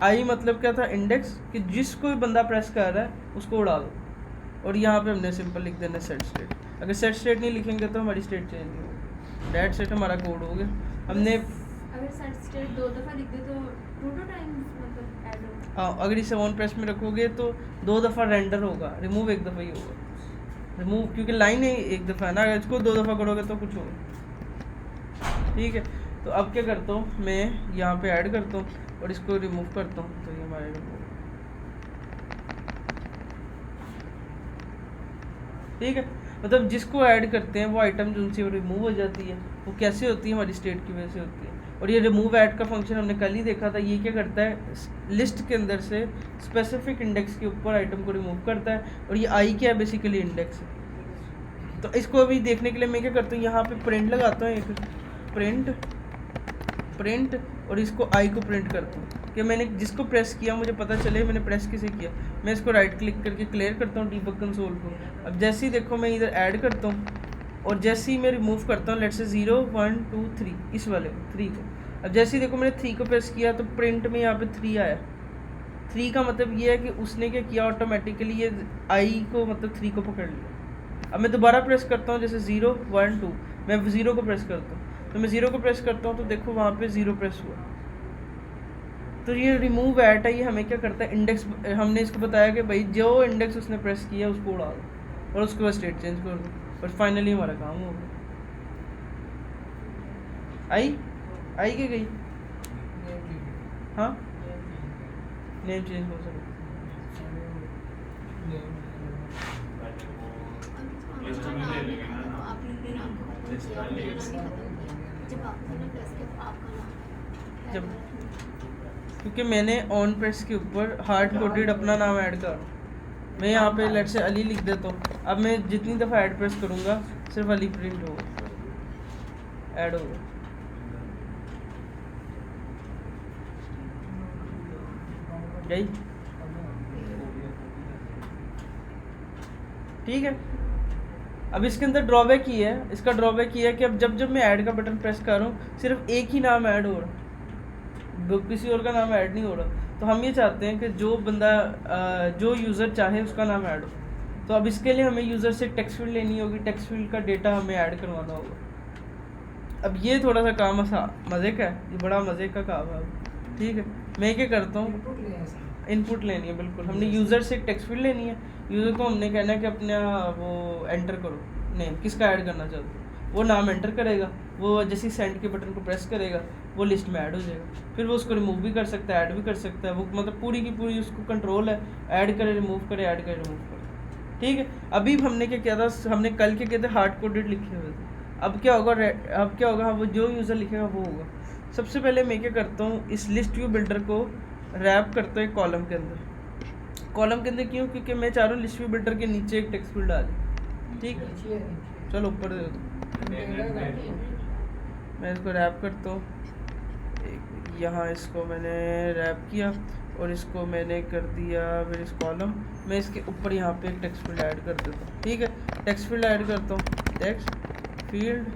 आई मतलब क्या था, इंडेक्स, कि जिस कोई बंदा प्रेस कर रहा है उसको उड़ा दो, और यहाँ पे हमने सिंपल लिख देना सेट स्टेट। अगर सेट स्टेट नहीं लिखेंगे तो हमारी स्टेट चेंज नहीं होगी, डेट सेट हमारा कोड हो गया। हमने अगर सेट स्टेट 2 दफ़ा लिख दे तो 2 टाइम्स मतलब ऐड होगा। हाँ, अगर इसे ऑन प्रेस में रखोगे तो 2 दफ़ा रेंडर होगा, रिमूव 1 दफ़ा ही होगा। रिमूव क्योंकि लाइन है 1 दफ़ा है ना, अगर इसको 2 दफ़ा करोगे तो कुछ होगा, ठीक है। तो अब क्या करता हूँ मैं, यहाँ पे ऐड करता हूँ और इसको रिमूव करता हूँ, तो ये हमारे रिमूव, ठीक है। मतलब जिसको ऐड करते हैं वो आइटम जो उनसे रिमूव हो जाती है, वो कैसे होती है, हमारी स्टेट की वजह से होती है। और ये रिमूव ऐड का फंक्शन हमने कल ही देखा था, ये क्या करता है, लिस्ट के अंदर से स्पेसिफिक इंडेक्स के ऊपर आइटम को रिमूव करता है, और ये आई क्या है, बेसिकली इंडेक्स है। तो इसको अभी देखने के लिए मैं क्या करता हूँ, यहाँ पे प्रिंट लगाता हूँ, एक प्रिंट और इसको आई को प्रिंट करता हूँ कि मैंने जिसको प्रेस किया मुझे पता चले मैंने प्रेस किसे किया। मैं इसको राइट क्लिक करके क्लियर करता हूँ डीबग कंसोल को। अब जैसे ही देखो मैं इधर ऐड करता हूँ और जैसे ही मैं रिमूव करता हूँ, लेट्स से 0 1 2 3 इस वाले 3 को। अब जैसे ही देखो मैंने 3 को प्रेस किया तो प्रिंट में यहाँ पे 3 आया। 3 का मतलब ये है कि उसने क्या किया, ऑटोमेटिकली ये आई को मतलब 3 को पकड़ लिया। अब मैं दोबारा प्रेस करता हूँ, जैसे 0 1 2, मैं 0 को प्रेस करता हूँ, तो मैं 0 को प्रेस करता हूँ तो देखो वहाँ पे 0 प्रेस हुआ। तो ये रिमूव एट है, ये हमें क्या करता है, इंडेक्स, हमने इसको बताया कि भाई जो इंडेक्स उसने प्रेस किया उसको उड़ा दो और उसके बाद स्टेट चेंज कर दो, और फाइनली हमारा काम हो गया। आई कि गई? हाँ, नेम चेंज हो सकता है। ये तो हमें ले लेंगे ना। जब क्योंकि मैंने ऑन प्रेस के ऊपर हार्ड कोडेड अपना नाम ऐड कर, मैं यहाँ पे लेट से अली लिख देता हूँ। अब मैं जितनी दफ़ा ऐड प्रेस करूँगा सिर्फ अली प्रिंट होगा, ऐड होगा। यही ठीक है। अब इसके अंदर ड्रॉबैक ही है, इसका ड्रॉबैक ये है कि अब जब मैं ऐड का बटन प्रेस कर रहा हूँ सिर्फ एक ही नाम ऐड हो रहा, किसी और का नाम ऐड नहीं हो रहा। तो हम ये चाहते हैं कि जो बंदा जो यूज़र चाहे उसका नाम ऐड हो। तो अब इसके लिए हमें यूज़र से टेक्स्ट फील्ड लेनी होगी, टेक्स्ट फील्ड का डेटा हमें ऐड करवाना होगा। अब ये थोड़ा सा काम मज़े का है, ये बड़ा मज़े का काम है। ठीक है, मैं क्या करता हूँ, इनपुट लेनी है, बिल्कुल हमने यूज़र से टेक्स्ट फील्ड लेनी है। यूज़र को हमने कहना है कि अपना वो एंटर करो नेम, किसका ऐड करना चाहते हो, वो नाम एंटर करेगा, वो जैसे सेंड के बटन को प्रेस करेगा वो लिस्ट में ऐड हो जाएगा। फिर वो उसको रिमूव भी कर सकता है, ऐड भी कर सकता है, वो मतलब पूरी की पूरी उसको कंट्रोल है, ऐड करे रिमूव करे, ऐड करे रिमूव करे। ठीक है, अभी हमने क्या किया था, हमने कल के किए थे हार्ड कोडेड लिखे हुए थे। अब क्या होगा, हाँ, वो जो यूज़र लिखेगा वो होगा। सबसे पहले मैं क्या करता हूँ, इस लिस्ट व्यू बिल्डर को रैप करता है कॉलम के अंदर। कॉलम के अंदर क्यों? क्योंकि मैं चाह रहा हूँ लिस्ट व्यू बिल्डर के नीचे एक टेक्स्ट फील्ड आ जाए। ठीक है, चलो ऊपर दे दो, मैं इसको रैप करता हूँ। यहाँ इसको मैंने रैप किया और इसको मैंने कर दिया फिर इस कॉलम मैं इसके ऊपर यहाँ पे एक टेक्स्ट फील्ड ऐड कर देता हूँ। ठीक है, टेक्स्ट फील्ड ऐड करता हूँ, टेक्स्ट फील्ड,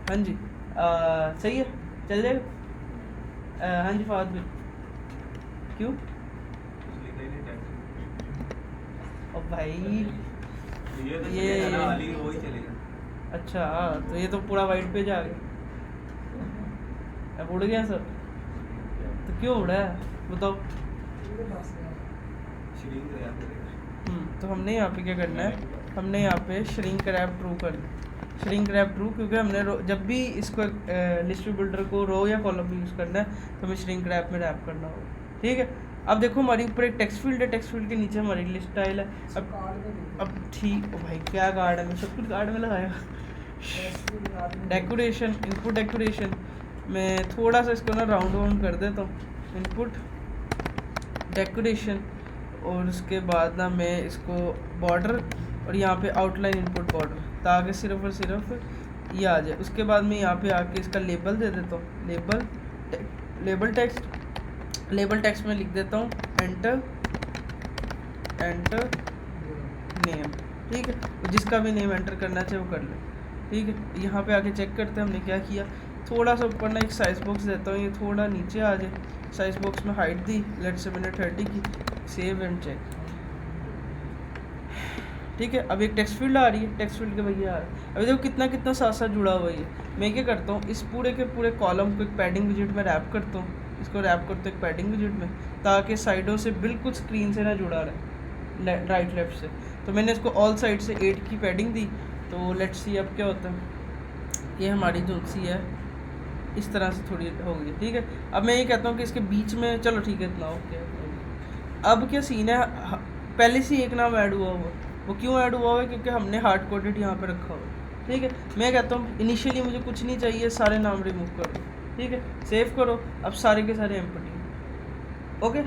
हाँ जी, सही है, चल जाएगा। हाँ जी फाद भी, क्यों? और भाई ये अच्छा, तो ये तो पूरा वाइट पेज आ गया, अब उड़ गया सर। तो क्यों उड़ा है बताओ? तो हमने यहाँ पे क्या करना है, हमने यहाँ पे श्रिंक रैप ट्रू करना, श्रिंक रैप ट्रू, क्योंकि हमने जब भी इसको लिस्ट बिल्डर को रो या कॉलम में यूज़ करना है तो हमें श्रिंक रैप में रैप करना होगा। ठीक है, अब देखो हमारी ऊपर एक टेक्स्ट फील्ड है, टेक्स्ट फील्ड के नीचे हमारी लिस्ट स्टाइल है। अब ठीक, ओ भाई क्या कार्ड है, मैं सब कुछ कार्ड में लगाया। डेकोरेशन, इनपुट डेकोरेशन, मैं थोड़ा सा इसको ना राउंड वाउंड कर देता हूँ, इनपुट डेकोरेशन, और उसके बाद ना मैं इसको बॉर्डर और यहाँ पे आउटलाइन इनपुट बॉर्डर, ताकि सिर्फ और सिर्फ ये आ जाए। उसके बाद मैं यहाँ पे आके इसका लेबल दे देता हूँ, लेबल टेक्स्ट में लिख देता हूँ एंटर नेम। ठीक है, जिसका भी नेम एंटर करना चाहिए वो कर ले। ठीक है, यहाँ पे आके चेक करते हैं हमने क्या किया। थोड़ा सा ऊपर ना एक साइज बॉक्स देता हूँ, ये थोड़ा नीचे आ जाए। साइज बॉक्स में हाइट दी, लेट से मैंने 30 की, सेव एंड चेक। ठीक है, अब एक टेक्स्ट फील्ड आ रही है, टेक्स्ट फील्ड के भैया आ रहा है। अभी देखो कितना कितना साथ साथ जुड़ा हुआ है। मैं क्या करता हूँ, इस पूरे के पूरे कॉलम को एक पैडिंग विजिट में रैप करता हूँ, इसको रैप करता हूँ एक पैडिंग विजिट में, ताकि साइडों से बिल्कुल स्क्रीन से ना जुड़ा रहे, राइट लेफ्ट से। तो मैंने इसको ऑल साइड से 8 की पैडिंग दी। तो लेट्स सी अब क्या होता है, ये हमारी जो सी है इस तरह से थोड़ी हो गई। ठीक है, अब मैं ये कहता हूँ कि इसके बीच में, चलो ठीक है इतना ओके। अब क्या सीन है, पहले से एक नाम ऐड हुआ हुआ, वो क्यों ऐड हुआ हुआ है? क्योंकि हमने हार्ड कोडेड यहाँ पे रखा हुआ है। ठीक है, मैं कहता हूँ इनिशियली मुझे कुछ नहीं चाहिए, सारे नाम रिमूव कर दो। ठीक है, सेव करो, अब सारे के सारे एम्प्टी। ओके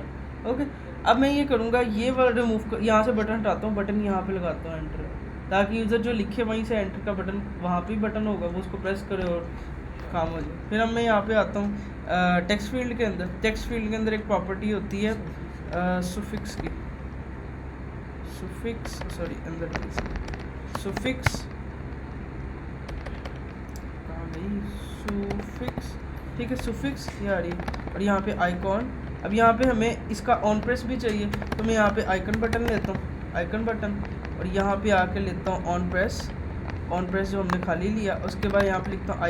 ओके, अब मैं ये करूँगा, ये वाला रिमूव कर, यहाँ से बटन हटाता हूँ, बटन यहाँ पे लगाता हूँ एंटर, ताकि यूज़र जो लिखे वहीं से एंटर का बटन, वहाँ पे बटन होगा, वो उसको प्रेस करे और काम हो जाए। फिर अब मैं यहाँ पे आता हूँ टेक्स्ट फील्ड के अंदर। टेक्स्ट फील्ड के अंदर एक प्रॉपर्टी होती है सुफिक्स की, सुफिक्स, सॉरी अंदर सुफिक्स, कहाँ गई सुफिक्स? ठीक है, सुफिक्स ये आ रही है, और यहाँ पे आइकॉन। अब यहाँ पे हमें इसका ऑन प्रेस भी चाहिए, तो मैं यहाँ पे आइकन बटन लेता हूँ, आइकन बटन, और यहाँ पे आके लेता हूँ ऑन प्रेस जो हमने खाली लिया। उसके बाद यहाँ पे लिखता हूँ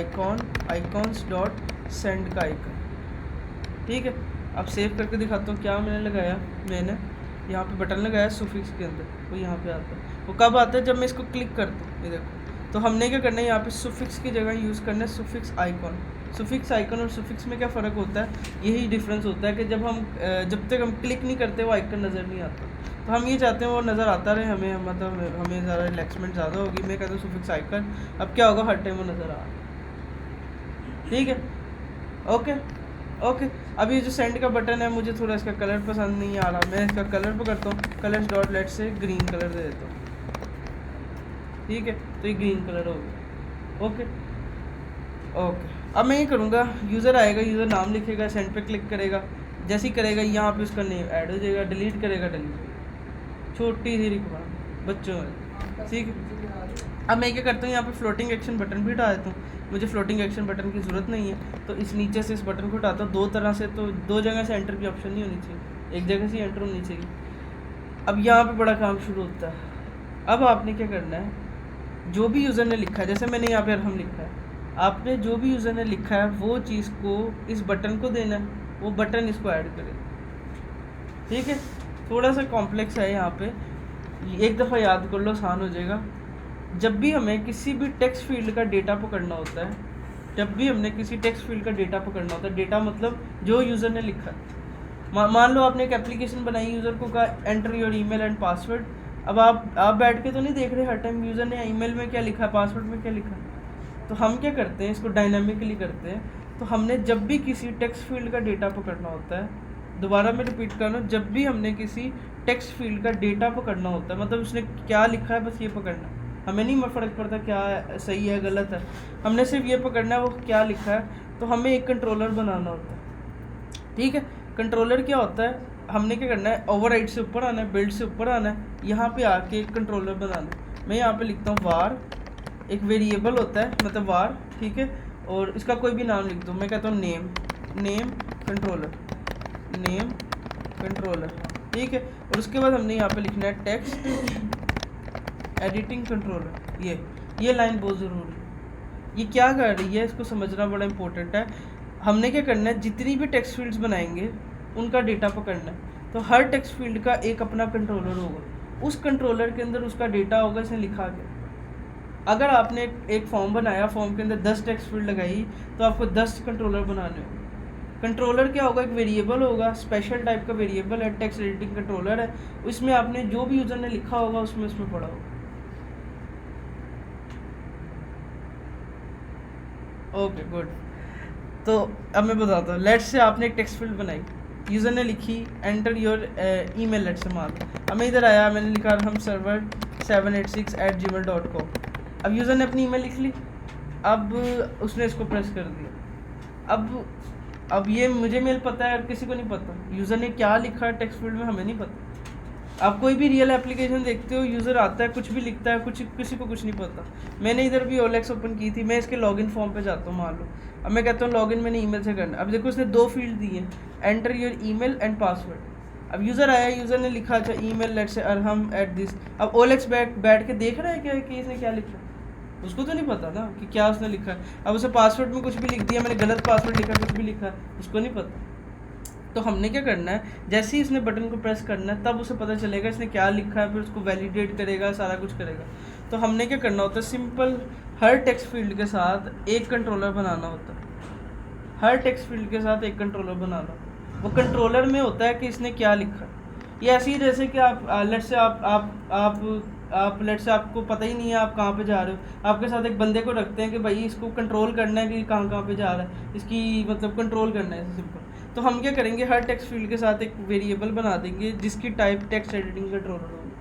आइकॉन्स डॉट सेंड का आइकन। ठीक है, अब सेव करके दिखाता हूँ क्या मैंने लगाया। मैंने यहाँ पे बटन लगाया सुफिक्स के अंदर, वो यहाँ पे आता है। वो कब आता है? जब मैं इसको क्लिक करता हूँ, ये देखो। तो हमने क्या करना है, यहाँ पे सुफिक्स की जगह यूज़ करना है सुफिक्स आइकन। और सुफिक्स में क्या फ़र्क होता है, यही डिफरेंस होता है कि जब तक हम क्लिक नहीं करते वो आइकन नज़र नहीं आता। तो हम ये चाहते हैं वो नज़र आता रहे हमें, मतलब हमें ज़्यादा रिलैक्समेंट ज़्यादा होगी। मैं कहता हूँ सुफिक्स आइकन। अब क्या होगा, हर टाइम वो नज़र आ रहा है। ठीक है, ओके। अब ये जो सेंड का बटन है, मुझे थोड़ा इसका कलर पसंद नहीं आ रहा। मैं इसका कलर पकड़ता हूँ, कलर्स डॉट लेट से ग्रीन कलर दे देता हूँ। ठीक है, तो ये ग्रीन कलर हो गया। ओके। अब मैं ये करूँगा, यूज़र आएगा, यूज़र नाम लिखेगा, सेंड पे क्लिक करेगा। जैसे ही करेगा यहाँ पे उसका नेम ऐड हो जाएगा, डिलीट करेगा, छोटी सी रिक्वायरमेंट बच्चों में। ठीक है, अब मैं क्या करता हूँ, यहाँ पे फ्लोटिंग एक्शन बटन भी हटा देता हूँ। मुझे फ्लोटिंग एक्शन बटन की ज़रूरत नहीं है, तो इस नीचे से इस बटन को हटाता हूँ। दो तरह से, तो दो जगह से एंटर की ऑप्शन नहीं होनी चाहिए, एक जगह से एंटर होनी चाहिए। अब यहाँ पे बड़ा काम शुरू होता है। अब आपने क्या करना है, जो भी यूज़र ने लिखा है, जैसे मैंने यहाँ पे अरहम लिखा है, आपने जो भी यूज़र ने लिखा है वो चीज़ को इस बटन को देना है, वो बटन इसको ऐड करे। ठीक है, थोड़ा सा कॉम्प्लेक्स है यहाँ पे, एक दफ़ा याद कर लो, आसान हो जाएगा। जब भी हमें किसी भी टेक्स्ट फील्ड का डेटा पकड़ना होता है, डेटा मतलब जो यूज़र ने लिखा है। मान लो आपने एक एप्लीकेशन बनाई, यूज़र को कहा enter your email and password. अब आप बैठ के तो नहीं देख रहे हर टाइम यूज़र ने ईमेल में क्या लिखा है, पासवर्ड में क्या लिखा है। तो हम क्या करते हैं, इसको डायनामिकली करते हैं। तो हमने जब भी किसी टेक्स्ट फील्ड का डेटा पकड़ना होता है, दोबारा मैं रिपीट कर रहा हूँ, जब भी हमने किसी टेक्स्ट फील्ड का डेटा पकड़ना होता है, मतलब उसने क्या लिखा है बस ये पकड़ना है, हमें नहीं फ़र्क पड़ता क्या सही है गलत है, हमने सिर्फ ये पकड़ना है वो क्या लिखा है। तो हमें एक कंट्रोलर बनाना होता है। ठीक है, कंट्रोलर क्या होता है, हमने क्या करना है, ओवरराइड से ऊपर आना है, बिल्ड से ऊपर आना है, यहाँ पे आके एक कंट्रोलर बनाना है। मैं यहाँ पे लिखता हूँ वार, एक वेरिएबल होता है मतलब वार। ठीक है, और इसका कोई भी नाम लिख दो। मैं कहता हूँ नेम कंट्रोलर। ठीक है, और उसके बाद हमने यहाँ पे लिखना है टेक्स्ट एडिटिंग कंट्रोलर। ये लाइन बहुत ज़रूरी है। ये क्या कर रही है, इसको समझना बड़ा इंपॉर्टेंट है। हमने क्या करना है, जितनी भी टेक्स्ट फील्ड्स बनाएंगे उनका डेटा पकड़ना है। तो हर टेक्स्ट फील्ड का एक अपना कंट्रोलर होगा, उस कंट्रोलर के अंदर उसका डेटा होगा, इसने लिखा गया। अगर आपने एक फॉर्म बनाया, फॉर्म के अंदर 10 टेक्स्ट फील्ड लगाई, तो आपको 10 कंट्रोलर बनाने होंगे। कंट्रोलर क्या होगा, एक वेरिएबल होगा, स्पेशल टाइप का वेरिएबल है, टेक्स्ट एडिटिंग कंट्रोलर है। उसमें आपने जो भी यूज़र ने लिखा होगा उसमें पढ़ा होगा। Okay good. तो अब मैं बताता हूँ, लेट्स से आपने एक टेक्स्ट फील्ड बनाई, यूज़र ने लिखी enter your email, let's say मान। अब मैं इधर आया, मैंने लिखा हम सर्वर 786@gmail.com। अब यूज़र ने अपनी ईमेल लिख ली, अब उसने इसको प्रेस कर दिया। अब ये मुझे मेल पता है और किसी को नहीं पता, यूज़र ने क्या लिखा है टेक्स्ट फील्ड में हमें नहीं पता। आप कोई भी रियल एप्लीकेशन देखते हो, यूज़र आता है कुछ भी लिखता है, किसी को कुछ नहीं पता। मैंने इधर भी OLX ओपन की थी, मैं इसके लॉगिन फॉर्म पे जाता हूँ मान लो। अब मैं कहता हूँ लॉगिन मैंने ईमेल से करना। अब देखो उसने 2 फील्ड दी हैं, enter your email and password. अब यूज़र आया, यूज़र ने लिखा अच्छा ईमेल लेट्स से arham@this। अब OLX बैठ के देख रहा है क्या कि इसने क्या लिखा, उसको तो नहीं पता ना कि क्या उसने लिखा है। अब उसे पासवर्ड में कुछ भी लिख दिया, मैंने गलत पासवर्ड लिखा, कुछ भी लिखा, उसको नहीं पता। तो हमने क्या करना है, जैसे ही इसने बटन को प्रेस करना है तब उसे पता चलेगा इसने क्या लिखा है, फिर उसको वैलिडेट करेगा, सारा कुछ करेगा। तो हमने क्या करना होता है, सिंपल हर टेक्स्ट फील्ड के साथ एक कंट्रोलर बनाना होता है। हर टेक्स्ट फील्ड के साथ एक कंट्रोलर बनाना, वो कंट्रोलर में होता है कि इसने क्या लिखा। ये ऐसे ही जैसे कि आप लेट्स से आप लेट्स से आपको पता ही नहीं है आप कहाँ पे जा रहे हो, आपके साथ एक बंदे को रखते हैं कि भाई इसको कंट्रोल करना है कि कहाँ पे जा रहा है, इसकी मतलब कंट्रोल करना है सिंपल। तो हम क्या करेंगे, हर टेक्स्ट फील्ड के साथ एक वेरिएबल बना देंगे जिसकी टाइप टेक्स्ट एडिटिंग कंट्रोलर होगी।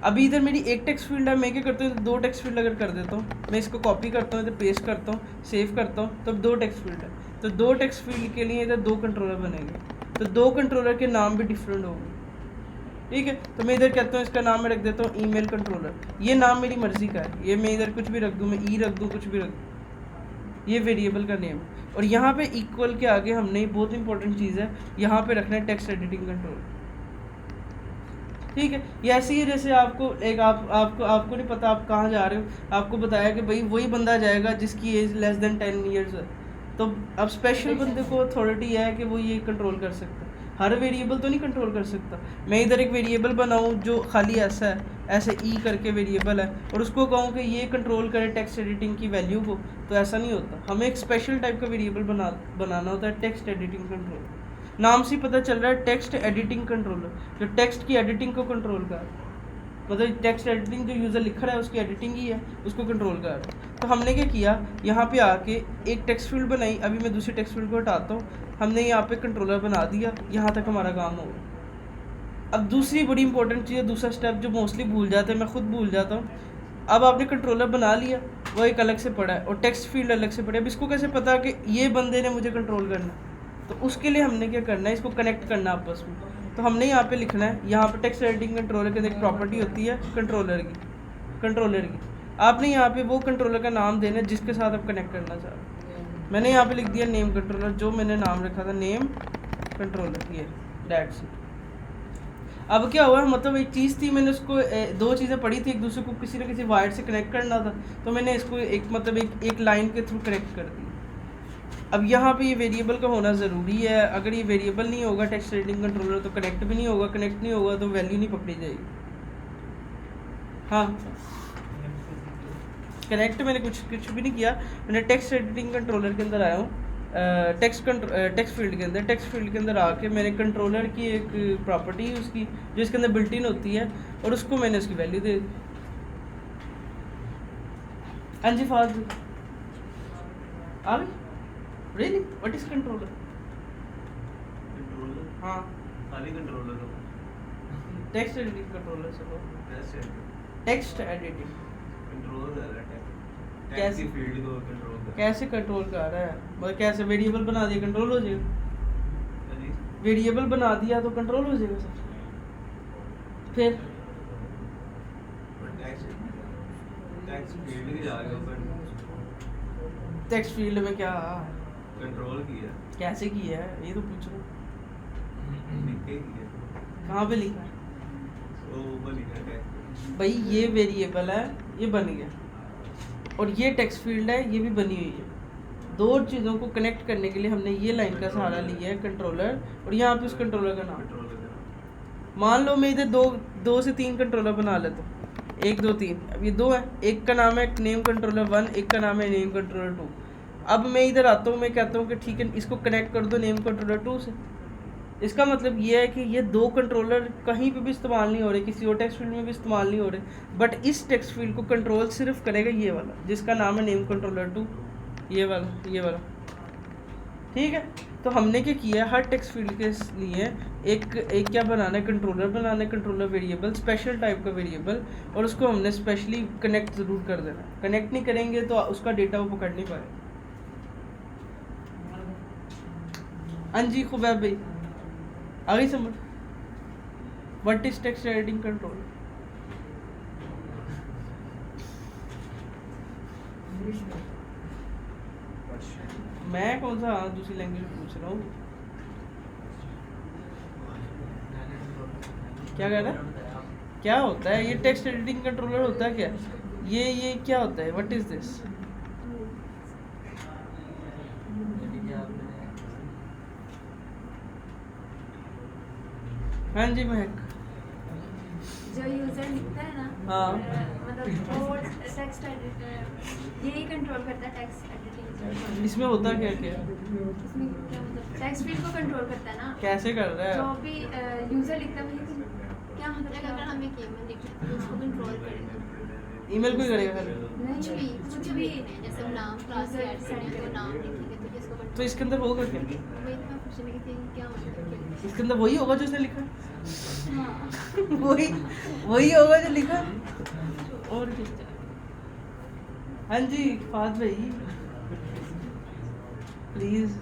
अभी इधर मेरी एक टेक्स्ट फील्ड है, मैं क्या करता हूँ 2 टेक्स्ट फील्ड अगर कर देता हूँ, मैं इसको कॉपी करता हूँ, इधर पेस्ट करता हूँ, सेव करता हूँ, तब 2 टेक्स्ट फील्ड है। तो 2 टेक्स्ट फील्ड के लिए इधर 2 कंट्रोलर बनेंगे, तो 2 कंट्रोलर के नाम भी डिफरेंट होंगे। ठीक है, तो मैं इधर कहता हूँ इसका नाम मैं रख देता हूँ ईमेल कंट्रोलर। ये नाम मेरी मर्जी का है, ये मैं इधर कुछ भी रख दूँ, मैं ई रख दूँ, कुछ भी रख दूँ, ये वेरिएबल का नेम है। और यहाँ पे इक्वल के आगे हमने बहुत इंपॉर्टेंट चीज़ है, यहाँ पे रखना है टेक्स्ट एडिटिंग कंट्रोल। ठीक है, ये ऐसे ही जैसे आपको एक आपको नहीं पता आप कहाँ जा रहे हो, आपको बताया कि भाई वही बंदा जाएगा जिसकी एज लेस देन 10 ईयर्स है, तो अब स्पेशल बंदे को अथॉरिटी है कि वो ये कंट्रोल कर सकता है, हर वेरिएबल तो नहीं कंट्रोल कर सकता। मैं इधर एक वेरिएबल बनाऊँ जो खाली ऐसा है, ऐसे ई करके वेरिएबल है, और उसको कहूँ कि ये कंट्रोल करे टेक्स्ट एडिटिंग की वैल्यू को, तो ऐसा नहीं होता। हमें एक स्पेशल टाइप का वेरिएबल बनाना होता है, टेक्स्ट एडिटिंग कंट्रोल। नाम से ही पता चल रहा है टेक्स्ट एडिटिंग कंट्रोलर, जो टेक्स्ट की एडिटिंग को कंट्रोल कर, मतलब टेक्स्ट एडिटिंग जो यूज़र लिख रहा है उसकी एडिटिंग ही है, उसको कंट्रोल कर रहा है। तो हमने क्या किया, यहाँ पे आके एक टेक्स्ट फील्ड बनाई, अभी मैं दूसरी टेक्स्ट फील्ड को हटाता हूँ, हमने यहाँ पे कंट्रोलर बना दिया, यहाँ तक हमारा काम हो गया। अब दूसरी बड़ी इंपॉर्टेंट चीज़ है, दूसरा स्टेप जो मोस्टली भूल जाते हैं, मैं खुद भूल जाता हूँ। अब आपने कंट्रोलर बना लिया, वो एक अलग से पड़ा है और टेक्स्ट फील्ड अलग से पड़ा है। अब इसको कैसे पता कि ये बंदे ने मुझे कंट्रोल करना है, तो उसके लिए हमने क्या करना है, इसको कनेक्ट करना आपस में। तो हमने यहाँ पे लिखना है, यहाँ पे टेक्स्ट एडिटिंग कंट्रोलर के अंदर एक प्रॉपर्टी होती है कंट्रोलर की। आपने यहाँ पे वो कंट्रोलर का नाम देना है जिसके साथ आप कनेक्ट करना चाह रहे हो। मैंने यहाँ पे लिख दिया नेम कंट्रोलर, जो मैंने नाम रखा था नेम कंट्रोलर, ये दैट्स इट। अब क्या हुआ, मतलब एक चीज़ थी, मैंने उसको दो चीज़ें पढ़ी थी, एक दूसरे को किसी न किसी वायर से कनेक्ट करना था, तो मैंने इसको एक लाइन के थ्रू कनेक्ट कर दी। अब यहाँ पे ये वेरिएबल का होना ज़रूरी है, अगर ये वेरिएबल नहीं होगा टेक्स्ट एडिटिंग कंट्रोलर तो कनेक्ट भी नहीं होगा, कनेक्ट नहीं होगा तो वैल्यू नहीं पकड़ी जाएगी। हाँ, कनेक्ट मैंने कुछ भी नहीं किया, मैंने टेक्स्ट एडिटिंग कंट्रोलर के अंदर आया हूँ, टेक्स्ट फील्ड के अंदर आके मैंने कंट्रोलर की एक प्रॉपर्टी उसकी जो इसके अंदर बिल्ट इन होती है, और उसको मैंने उसकी वैल्यू दे दी। हाँ जी फास्ट आ गई। Really? What is controller? Controller, हाँ, खाली कंट्रोलर हो, टेक्स्ट एडिटिंग कंट्रोलर से लो। टेक्स्ट एडिटिंग कंट्रोल कर रहा है, कैसे? टैक्स फील्ड को कंट्रोल कर कैसे कंट्रोल कर रहा है, मतलब कैसे वेरिएबल बना दिया कंट्रोल हो जाएगा, वेरिएबल बना दिया तो कंट्रोल हो जाएगा सर। फिर टैक्स फील्ड के जाके ऊपर टेक्स्ट फील्ड में क्या कंट्रोल किया, कैसे किया है, ये तो पूछ रहा हूँ। लिख के किया, कहाँ पे लिखा है वो ऊपर लिखा टैक्स। भाई, ये वेरिएबल है, ये बन गया, और ये टेक्स्ट फील्ड है, ये भी बनी हुई है। दो चीज़ों को कनेक्ट करने के लिए हमने ये लाइन का सहारा लिया है कंट्रोलर, और यहाँ पे उस कंट्रोलर का नाम। मान लो मैं इधर दो से तीन कंट्रोलर बना लेता हूँ, 1 2 3, अब ये दो है, एक का नाम है नेम कंट्रोलर 1, एक का नाम है नेम कंट्रोलर 2। अब मैं इधर आता हूँ, मैं कहता हूँ कि ठीक है इसको कनेक्ट कर दो नेम कंट्रोलर 2 से। इसका मतलब ये है कि ये दो कंट्रोलर कहीं पे भी इस्तेमाल नहीं हो रहे, किसी और टेक्स्ट फील्ड में भी इस्तेमाल नहीं हो रहे, बट इस टेक्स्ट फील्ड को कंट्रोल सिर्फ करेगा ये वाला जिसका नाम है नेम कंट्रोलर 2, ये वाला। ठीक है, तो हमने क्या किया है, हर टेक्स्ट फील्ड के लिए एक क्या बनाना है, कंट्रोलर बनाना है, कंट्रोलर वेरिएबल, स्पेशल टाइप का वेरिएबल, और उसको हमने स्पेशली कनेक्ट ज़रूर कर देना है। कनेक्ट नहीं करेंगे तो उसका डेटा वो पकड़ नहीं पाएगा। हाँ जी खुबैब भाई, आ गई समझ? What is text editing control? English में मैं कौन सा दूसरी लैंग्वेज में पूछ रहा हूँ, क्या कह रहा है, क्या होता है ये टेक्स्ट एडिटिंग कंट्रोलर, होता है क्या ये क्या होता है, व्हाट इज दिस? हाँ जी महक, जो यूजर लिखता है ना, हाँ। मतलब वो टेक्स्ट एडिटर यही कंट्रोल करता है, टेक्स्ट एडिटिंग। इसमें होता क्या क्या, इसमें क्या मतलब टेक्स्ट फील्ड को कंट्रोल करता है ना, कैसे कर रहा जो है? भी यूजर लिखता है वही क्या मतलब, अगर हम एक ईमेल लिखते हैं तो उसको कंट्रोल करेंगे, ईमेल कोई करेगा खाली? कुछ भी जैसे नाम क्लास ऐड करेंगे तो नाम लिखेंगे तो किसको तो इसके अंदर होगा क्या, वही तो मैं पूछने की थी क्या मतलब। इसके अंदर वही होगा जो इसने लिखा है? हाँ, वही होगा जो लिखा है? और क्या? हाँ जी फाद भाई प्लीज,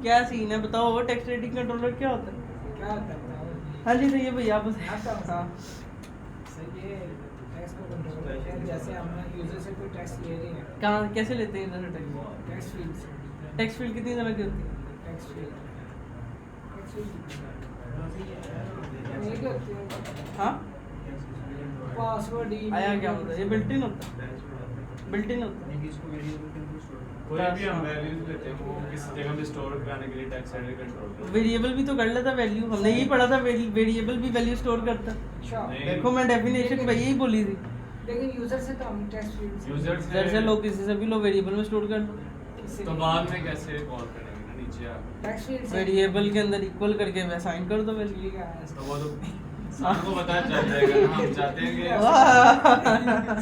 क्या सीन है बताओ, टेक्स्ट एडिटिंग कंट्रोलर क्या होता है? क्या करता है? हाँ जी सही है भैया आप हाँ सर ये टेक्स्ट को कंट्रोल करते हैं, जैसे हम यूजर से कोई टेक्स्ट ले रहे हैं, कहाँ कैसे लेते हैं इधर टेक्स्ट? टेक्स्ट फील्ड से, टेक्स्ट फील्ड कितनी तरह की होती है? टेक्स्ट फील्ड ये क्या होती है? हाँ पासवर्ड ही आया क्या होता है, ये बिल्ट इन होता है, बिल्ट इन होता है। कोई भी हम वैल्यूज लेते हैं वो किसी जगह पे स्टोर कराने के लिए टेक्स्ट एडिटर कंट्रोल वेरिएबल भी तो कर लेता वैल्यू, हमने यही पढ़ा था वेरिएबल भी वैल्यू स्टोर करता है। अच्छा नहीं। देखो मैं डेफिनेशन भाई यही बोली थी, लेकिन यूजर से तो हम टेक्स्ट फील्ड यूजर जैसे लोग किसी से भी लो वेरिएबल में स्टोर कर लो, तो बाद में कैसे कॉल करेंगे ना नीचे आ टेक्स्ट फील्ड से वेरिएबल के अंदर इक्वल करके मैं साइन कर दो वैल्यू। ठीक है तो वो तो सबको पता चल जाएगा ना, हम चाहते हैं कि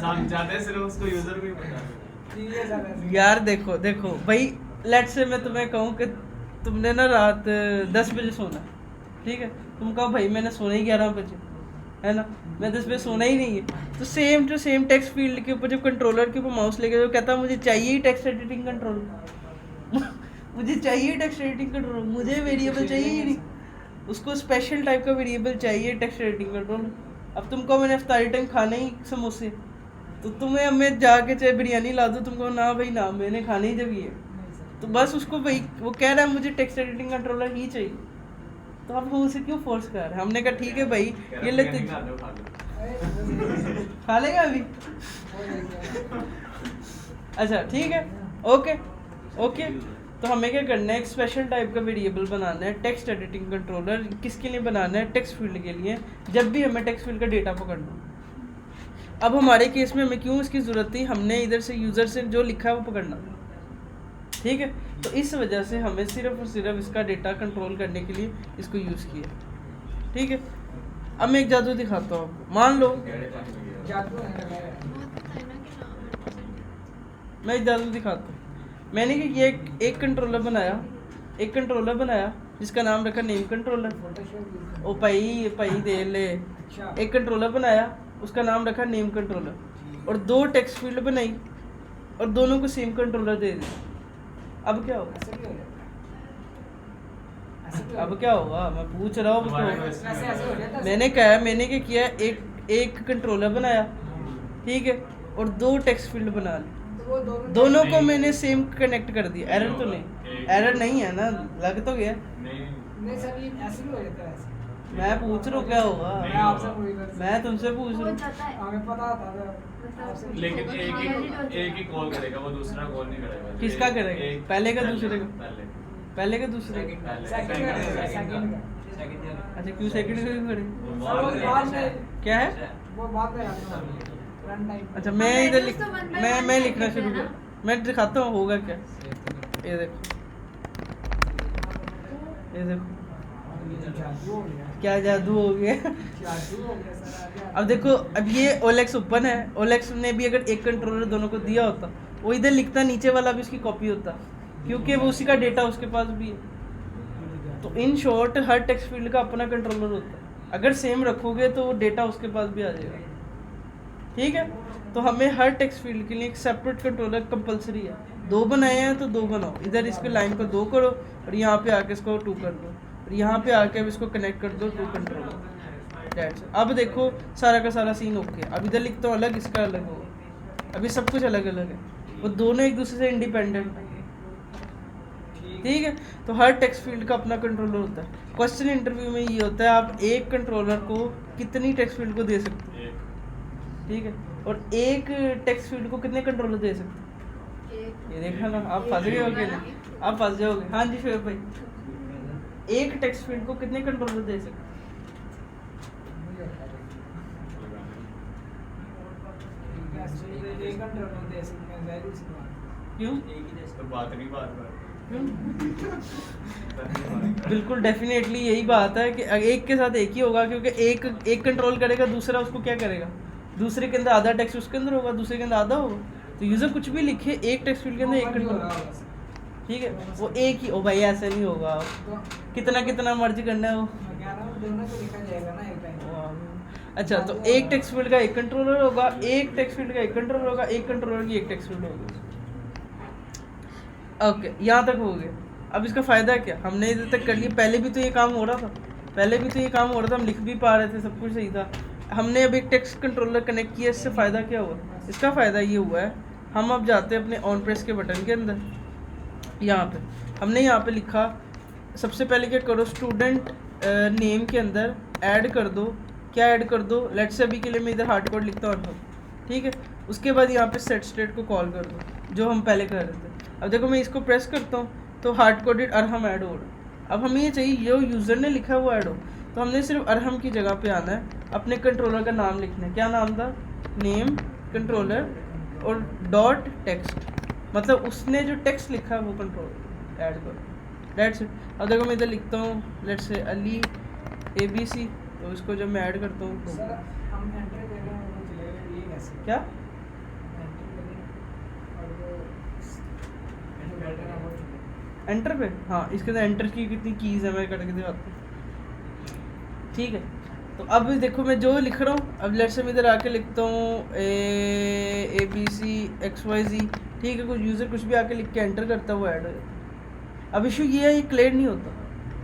हम चाहते हैं सिर्फ उसको यूजर को ही पता है। ठीक है सर ऐसे। यार देखो देखो भाई, लेट से मैं तुम्हें कहूँ कि तुमने ना रात 10 बजे सोना, ठीक है, तुम कहो भाई मैंने सोना ही 11 बजे, है ना, मैं 10 बजे सोना ही नहीं है, तो same to same text field के ऊपर जब कंट्रोलर के ऊपर माउस लेके जो कहता मुझे चाहिए ही टेक्स्ट एडिटिंग कंट्रोल मुझे चाहिए टेक्स्ट एडिटिंग कंट्रोल, मुझे वेरिएबल चाहिए ही नहीं, उसको स्पेशल टाइप का वेरिएबल चाहिए टेक्स्ट एडिटिंग कंट्रोल। अब तुमको मैंने इफ्तारी टाइम खाने ही समोसे, तो तुम्हें हमें जाके चाहे बिरयानी ला दो, तुमको ना भाई ना मैंने खाने ही जब ये, तो बस उसको भाई वो कह रहा है मुझे टेक्स्ट एडिटिंग कंट्रोलर ही चाहिए, तो आप उसे क्यों फोर्स कर रहे हैं। हमने कहा ठीक है भाई ये लेते खा लेगा अभी, अच्छा ठीक है, ओके ओके। तो हमें क्या करना है, एक स्पेशल टाइप का वेरिएबल बनाना है टेक्स्ट एडिटिंग कंट्रोलर, किसके लिए बनाना है, टेक्स्ट फील्ड के लिए, जब भी हमें टेक्स्ट फील्ड का डेटा पकड़ना। अब हमारे केस में हमें क्यों इसकी ज़रूरत थी, हमने इधर से यूज़र से जो लिखा है वो पकड़ना, ठीक है, तो इस वजह से हमें सिर्फ और सिर्फ इसका डेटा कंट्रोल करने के लिए इसको यूज़ किया, ठीक है। अब मैं एक जादू दिखाता हूँ आपको, मान लो जादू है मैं एक जादू दिखाता हूँ, मैंने कि ये एक कंट्रोलर बनाया, एक कंट्रोलर बनाया जिसका नाम रखा नेम कंट्रोलर, फोटोशॉप ओ भाई भाई दे ले, अच्छा एक कंट्रोलर बनाया उसका नाम रखा नेम कंट्रोलर, और 2 टेक्स्ट फील्ड बनाई और दोनों को सेम कंट्रोलर दे दिया। अब क्या होगा, ऐसे भी हो जाता है, ऐसे भी हो अब क्या होगा, मैं पूछ रहा हूँ हमारे तो। को ऐसे ऐसे हो जाता है। मैंने कहा मैंने क्या किया, एक कंट्रोलर बनाया, ठीक है, और 2 टेक्स्ट फील्ड बना लिए, तो वो दोनों को नहीं। मैंने सेम कनेक्ट कर दिया। एरर तो नहीं, एरर नहीं है ना, लग तो गया। नहीं नहीं सर ये ऐसे भी हो जाता है ऐसे। मैं पूछ रहा हूँ क्या होगा, मैं आपसे पूछ रहा मैं तुमसे पूछ हो रहा हूँ। जाता है, हमें पता था आपसे लेकिन एक ही कॉल करेगा, वो दूसरा कॉल नहीं करेगा। किसका करेगा? एक- पहले का दूसरे का? पहले पहले के दूसरे के? सेकंड अच्छा क्यों सेकंड का क्यों करें, वो बाद में क्या है? वो बाद में आता है रन टाइम अच्छा मैं इधर values लिख, तो one by मैं one लिखना लिखते शुरू हैं कर, ना। मैं दिखाता हूँ होगा क्या। ये देखो, ये देखो जादू हो गया क्या जादू हो गया। जादू हो गया सर अब देखो, अब ये ओलेक्स ओपन है, ओलेक्स ने भी अगर एक कंट्रोलर दोनों को दिया होता, वो इधर लिखता, नीचे वाला भी उसकी कॉपी होता, क्योंकि वो उसी का डेटा उसके पास भी है। तो in short her text field का अपना कंट्रोलर होता है, अगर सेम रखोगे तो वो डेटा उसके पास भी आ जाएगा, ठीक है। तो हमें हर टेक्स्ट फील्ड के लिए एक सेपरेट कंट्रोलर कंपलसरी है। 2 बनाए हैं तो 2 बनाओ, इधर इसके लाइन को 2 करो और यहाँ पे आके इसको 2 कर दो, और यहाँ पे आके अब इसको कनेक्ट कर दो 2 कंट्रोलर। अब देखो सारा का सारा सीन ओके। अब इधर लिखता हूँ अलग, इसका अलग होगा, अभी सब कुछ अलग अलग है, वो दोनों एक दूसरे से इंडिपेंडेंट है, ठीक है। तो हर टेक्स्ट फील्ड का अपना कंट्रोलर होता है। क्वेश्चन इंटरव्यू में ये होता है, आप एक कंट्रोलर को कितनी टेक्स्ट फील्ड को दे सकते हो, ठीक है, और एक टेक्स्ट फील्ड को कितने कंट्रोलर दे सकते हो। ये देखा ना, आप फंस गए होगे ना, आप फंस जाओगे। हाँ जी शोएब भाई, एक टेक्स्ट फील्ड को कितने कंट्रोलर दे सकते हो? क्यों? तो बात नहीं बात बात बिल्कुल डेफिनेटली यही बात है कि एक के साथ एक ही होगा, क्योंकि एक कंट्रोल करेगा, दूसरा उसको क्या करेगा, दूसरे के अंदर आधा टेक्स्ट उसके अंदर होगा, दूसरे के अंदर आधा होगा। तो यूजर कुछ भी लिखे, एक टेक्स्ट फील्ड के अंदर एक कंट्रोल, ठीक है, वो एक ही। ओ भाई ऐसा नहीं होगा, कितना कितना मर्ज करना है वो। अच्छा तो एक टेक्स्ट फील्ड का एक कंट्रोलर होगा, एक टेक्स्ट फील्ड का एक कंट्रोलर होगा, एक कंट्रोलर की एक टेक्स्ट फील्ड होगी। ओके यहाँ तक हो गया। अब इसका फ़ायदा क्या, हमने इधर तक कर लिया, पहले भी तो ये काम हो रहा था, पहले भी तो ये काम हो रहा था, हम लिख भी पा रहे थे, सब कुछ सही था। हमने अब एक टेक्स्ट कंट्रोलर कनेक्ट किया, इससे फ़ायदा क्या हुआ? इसका फ़ायदा ये हुआ है, हम अब जाते हैं अपने ऑन प्रेस के बटन के अंदर, यहाँ पे हमने यहाँ पे लिखा, सबसे पहले क्या करो, स्टूडेंट नेम के अंदर ऐड कर दो, क्या ऐड कर दो, लेट से अभी के लिए मैं इधर हार्ड कोड लिखता हूँ अरहम, ठीक है। उसके बाद यहाँ पे सेट स्टेट को कॉल कर दो जो हम पहले कर रहे थे। अब देखो मैं इसको प्रेस करता हूँ तो हार्ड कोडेड अरहम ऐड हो रहा। अब हमें ये चाहिए जो यूज़र ने लिखा है वो ऐड हो, तो हमने सिर्फ अरहम की जगह पे आना है, अपने कंट्रोलर का नाम लिखना है। क्या नाम था? नेम कंट्रोलर और डॉट टेक्स्ट, मतलब उसने जो टेक्स्ट लिखा है वो कंट्रोल ऐड करो, दैट्स इट। अब देखो मैं इधर लिखता हूँ लेट्स से अली ABC, तो इसको जब मैं ऐड करता हूँ सर हम एंटर कर रहे हैं वो चलेगा, ये कैसे क्या एंटर करें और वो जो बैटर है वो चलेगा। एंटर पे, हाँ इसके अंदर एंटर की कितनी कीज़ है मैं करके दिखाता हूँ, ठीक है। तो अब देखो मैं जो लिख रहा हूँ, अब लेट्स से मैं इधर आके लिखता हूँ ABC XYZ, ठीक है। कुछ यूज़र कुछ भी आके लिख के एंटर करता है वो ऐड हो जाता है। अब इशू ये है, ये क्लियर नहीं होता।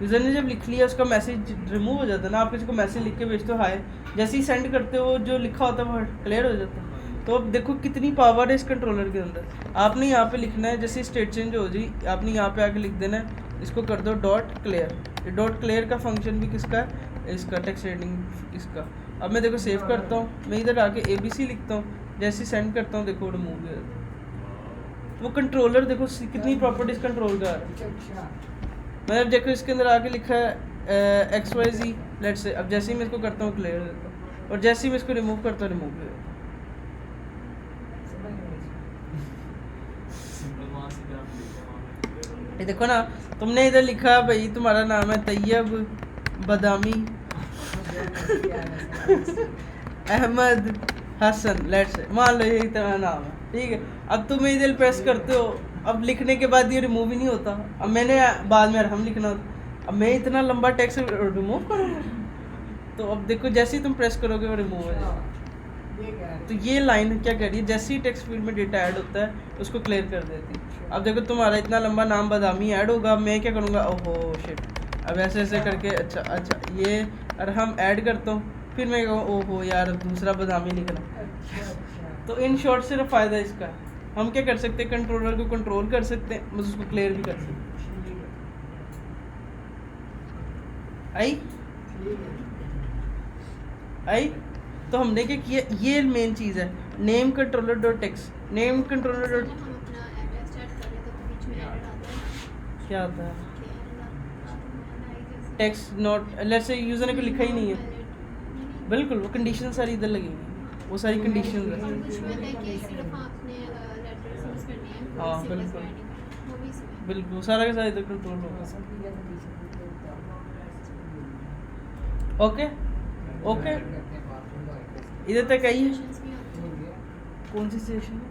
यूज़र ने जब लिख लिया उसका मैसेज रिमूव हो जाता है ना, आप किसी को मैसेज लिख के भेजते हो हाय, जैसे ही सेंड करते हो जो लिखा होता है वो क्लियर हो जाता है। तो अब देखो कितनी पावर है इस कंट्रोलर के अंदर। आपने यहाँ पे लिखना है, जैसे स्टेट चेंज हो जाए आपने यहाँ पे आके लिख देना है, इसको कर दो डॉट क्लियर। ये डॉट क्लियर का फंक्शन भी किसका है? इसका टेक्स्ट एडिटिंग इसका। अब मैं देखो सेव करता हूँ, मैं इधर आके ABC लिखता हूँ, जैसे ही सेंड करता हूँ देखो रिमूव हो जाता है। वो कंट्रोलर देखो कितनी प्रॉपर्टीज कंट्रोल का है। अच्छा मैंने देखो इसके अंदर आके लिखा है XYZ लेट से, अब जैसे ही मैं इसको करता हूँ क्लियर हो जाता है, और जैसे ही मैं इसको रिमूव करता हूँ रिमूव हो जाता है। समझ नहीं सिंपल वहाँ से क्या आप लिखते हैं वहाँ पे। ये देखो ना, तुमने इधर लिखा भाई तुम्हारा नाम है तैयब बदामी अहमद हसन लेट्स से, मान लो यही तुम्हारा नाम है, ठीक है। अब तुम इधर प्रेस करते हो, अब लिखने के बाद ये रिमूव ही नहीं होता। अब मैंने बाद में अरहम लिखना होता, अब मैं इतना लंबा टेक्स्ट रिमूव करूँगा, तो अब देखो जैसे ही तुम प्रेस करोगे वो रिमूव हो जाएगा। ये क्या है तो ये लाइन क्या कह रही है, जैसे ही टेक्स्ट फील्ड में डेटा ऐड होता है उसको क्लियर कर देती है। अब देखो तुम्हारा इतना लंबा नाम बदामी ऐड होगा, मैं क्या करूँगा, ओहो शिट, अब ऐसे ऐसे करके अच्छा ये अरहम ऐड करता हूँ, फिर मैं कहूँ ओहो यार अब दूसरा बदामी लिखना। अच्छा तो इन शॉर्ट सिर्फ फ़ायदा इसका है, हम क्या कर सकते हैं, कंट्रोलर को कंट्रोल कर सकते हैं, बस उसको क्लियर भी कर सकते हैं। आई तो हमने क्या किया, ये मेन चीज़ है, name controller dot text, name controller dot हम अपना एड्रेस स्टार्ट कर रहे तो बीच में एरर आता है क्या आता है, कि text not let's say user ने कोई लिखा ही नहीं है, बिल्कुल वो कंडीशन सारी इधर लगेंगी, वो सारी कंडीशन और है। कुछ में होता है कि सिर्फ आपने लेटर्स यूज करनी है, कोई हाँ, सिंबल्स बिल्कुल। ऐड नहीं करना, वो भी इसमें है। बिल्कुल सारा का सारा इधर कंट्रोल होगा। ओके ओके इधर तक आई है। Suggestions भी होते हैं। कौन सी सेशन है?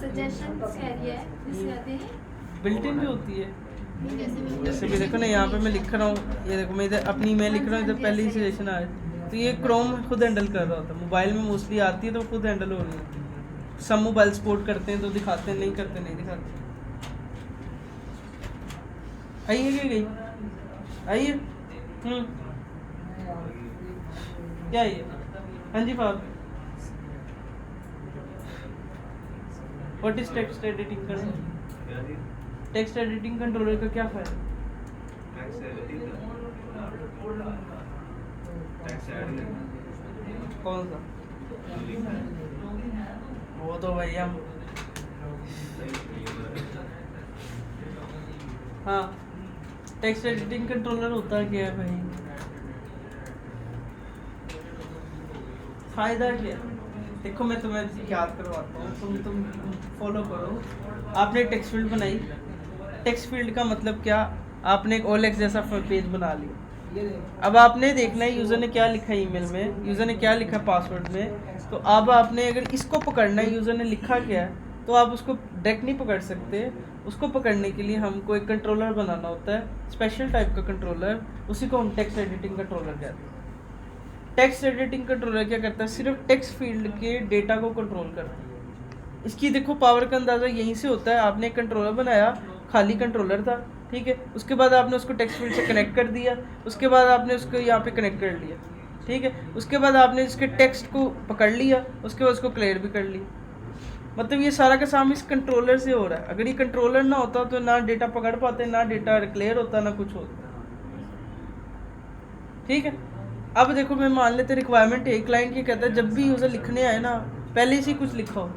Suggestions एरिया है जिसे कहते हैं बिल्ट इन भी होती है, जैसे मैं जैसे कि देखो ना यहाँ पे मैं लिख रहा हूँ, ये देखो मैं इधर अपनी मैं लिख रहा हूँ, इधर पहली सजेशन आ रही है, तो ये क्रोम खुद हैंडल कर रहा होता है। मोबाइल में मोस्टली आती है तो खुद हैंडल हो रही है। सब मोबाइल सपोर्ट करते हैं तो दिखाते हैं, नहीं करते नहीं दिखाते। आइए क्या गई आइए क्या आइए हाँ जी फाब व्हाट इज टेक्स्ट एडिटिंग कर टेक्स्ट एडिटिंग कंट्रोलर का क्या फायदा? कौन सा? वो तो भाई हम हाँ टेक्स्ट एडिटिंग कंट्रोलर होता क्या है भाई, फायदा क्या है? देखो मैं तुम्हें याद करवाता हूँ, तुम फॉलो करो। आपने टेक्स्ट फील्ड बनाई, टेक्स्ट फील्ड का मतलब क्या, आपने एक OLX जैसा पेज बना लिया। अब आपने देखना है यूज़र ने क्या लिखा है ईमेल में, यूज़र ने क्या लिखा पासवर्ड में, तो अब आपने अगर इसको पकड़ना है यूज़र ने लिखा क्या है, तो आप उसको डायरेक्ट नहीं पकड़ सकते। उसको पकड़ने के लिए हमको एक कंट्रोलर बनाना होता है, स्पेशल टाइप का कंट्रोलर, उसी को हम टेक्स्ट एडिटिंग कंट्रोलर कहते हैं। टेक्स्ट एडिटिंग कंट्रोलर क्या करता है, सिर्फ टेक्स्ट फील्ड के डेटा को कंट्रोल करता है। इसकी देखो पावर का अंदाज़ा यहीं से होता है। आपने एक कंट्रोलर बनाया, खाली कंट्रोलर था, ठीक है, उसके बाद आपने उसको टेक्स्ट फील्ड से कनेक्ट कर दिया, उसके बाद आपने उसको यहाँ पे कनेक्ट कर लिया, ठीक है, उसके बाद आपने इसके टेक्स्ट को पकड़ लिया, उसके बाद उसको क्लियर भी कर लिया। मतलब ये सारा का साम इस कंट्रोलर से हो रहा है। अगर ये कंट्रोलर ना होता तो ना डेटा पकड़ पाते, ना डेटा क्लियर होता, ना कुछ होता। ठीक है। अब देखो मैं मान लेते रिक्वायरमेंट है, क्लाइंट ये कहता है जब भी यूज़र लिखने आए ना पहले से ही कुछ लिखा हो,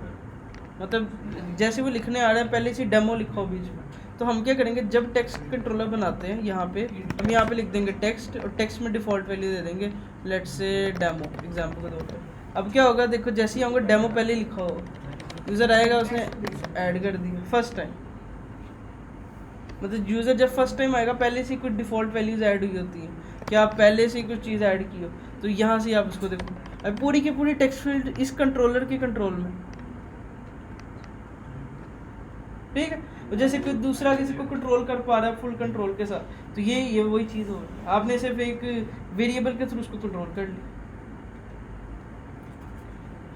मतलब जैसे वो लिखने आ रहा है पहले से डेमो लिखा हो बीच में। तो हम क्या करेंगे, जब टेक्स्ट कंट्रोलर बनाते हैं यहाँ पे हम यहाँ पे लिख देंगे टेक्स्ट, और टेक्स्ट में डिफ़ॉल्ट वैल्यू दे देंगे लेट्स से डेमो, एग्जाम्पल के तौर पे। अब क्या होगा, देखो जैसे ही आऊँगा डेमो पहले लिखा हो, यूज़र आएगा उसने ऐड कर दिया फर्स्ट टाइम, मतलब यूज़र जब फर्स्ट टाइम आएगा पहले से कुछ डिफ़ॉल्ट वैल्यूज़ ऐड हुई होती हैं, कि आप पहले से कुछ चीज़ ऐड की हो, तो यहाँ से आप उसको देखो। अब पूरी की पूरी टेक्स्ट फील्ड इस कंट्रोलर के कंट्रोल में, ठीक है। और जैसे कोई दूसरा किसी को कंट्रोल कर पा रहा है फुल कंट्रोल के साथ, तो ये वही चीज़ हो रही है, आपने सिर्फ एक वेरिएबल के थ्रू उसको कंट्रोल कर लिया,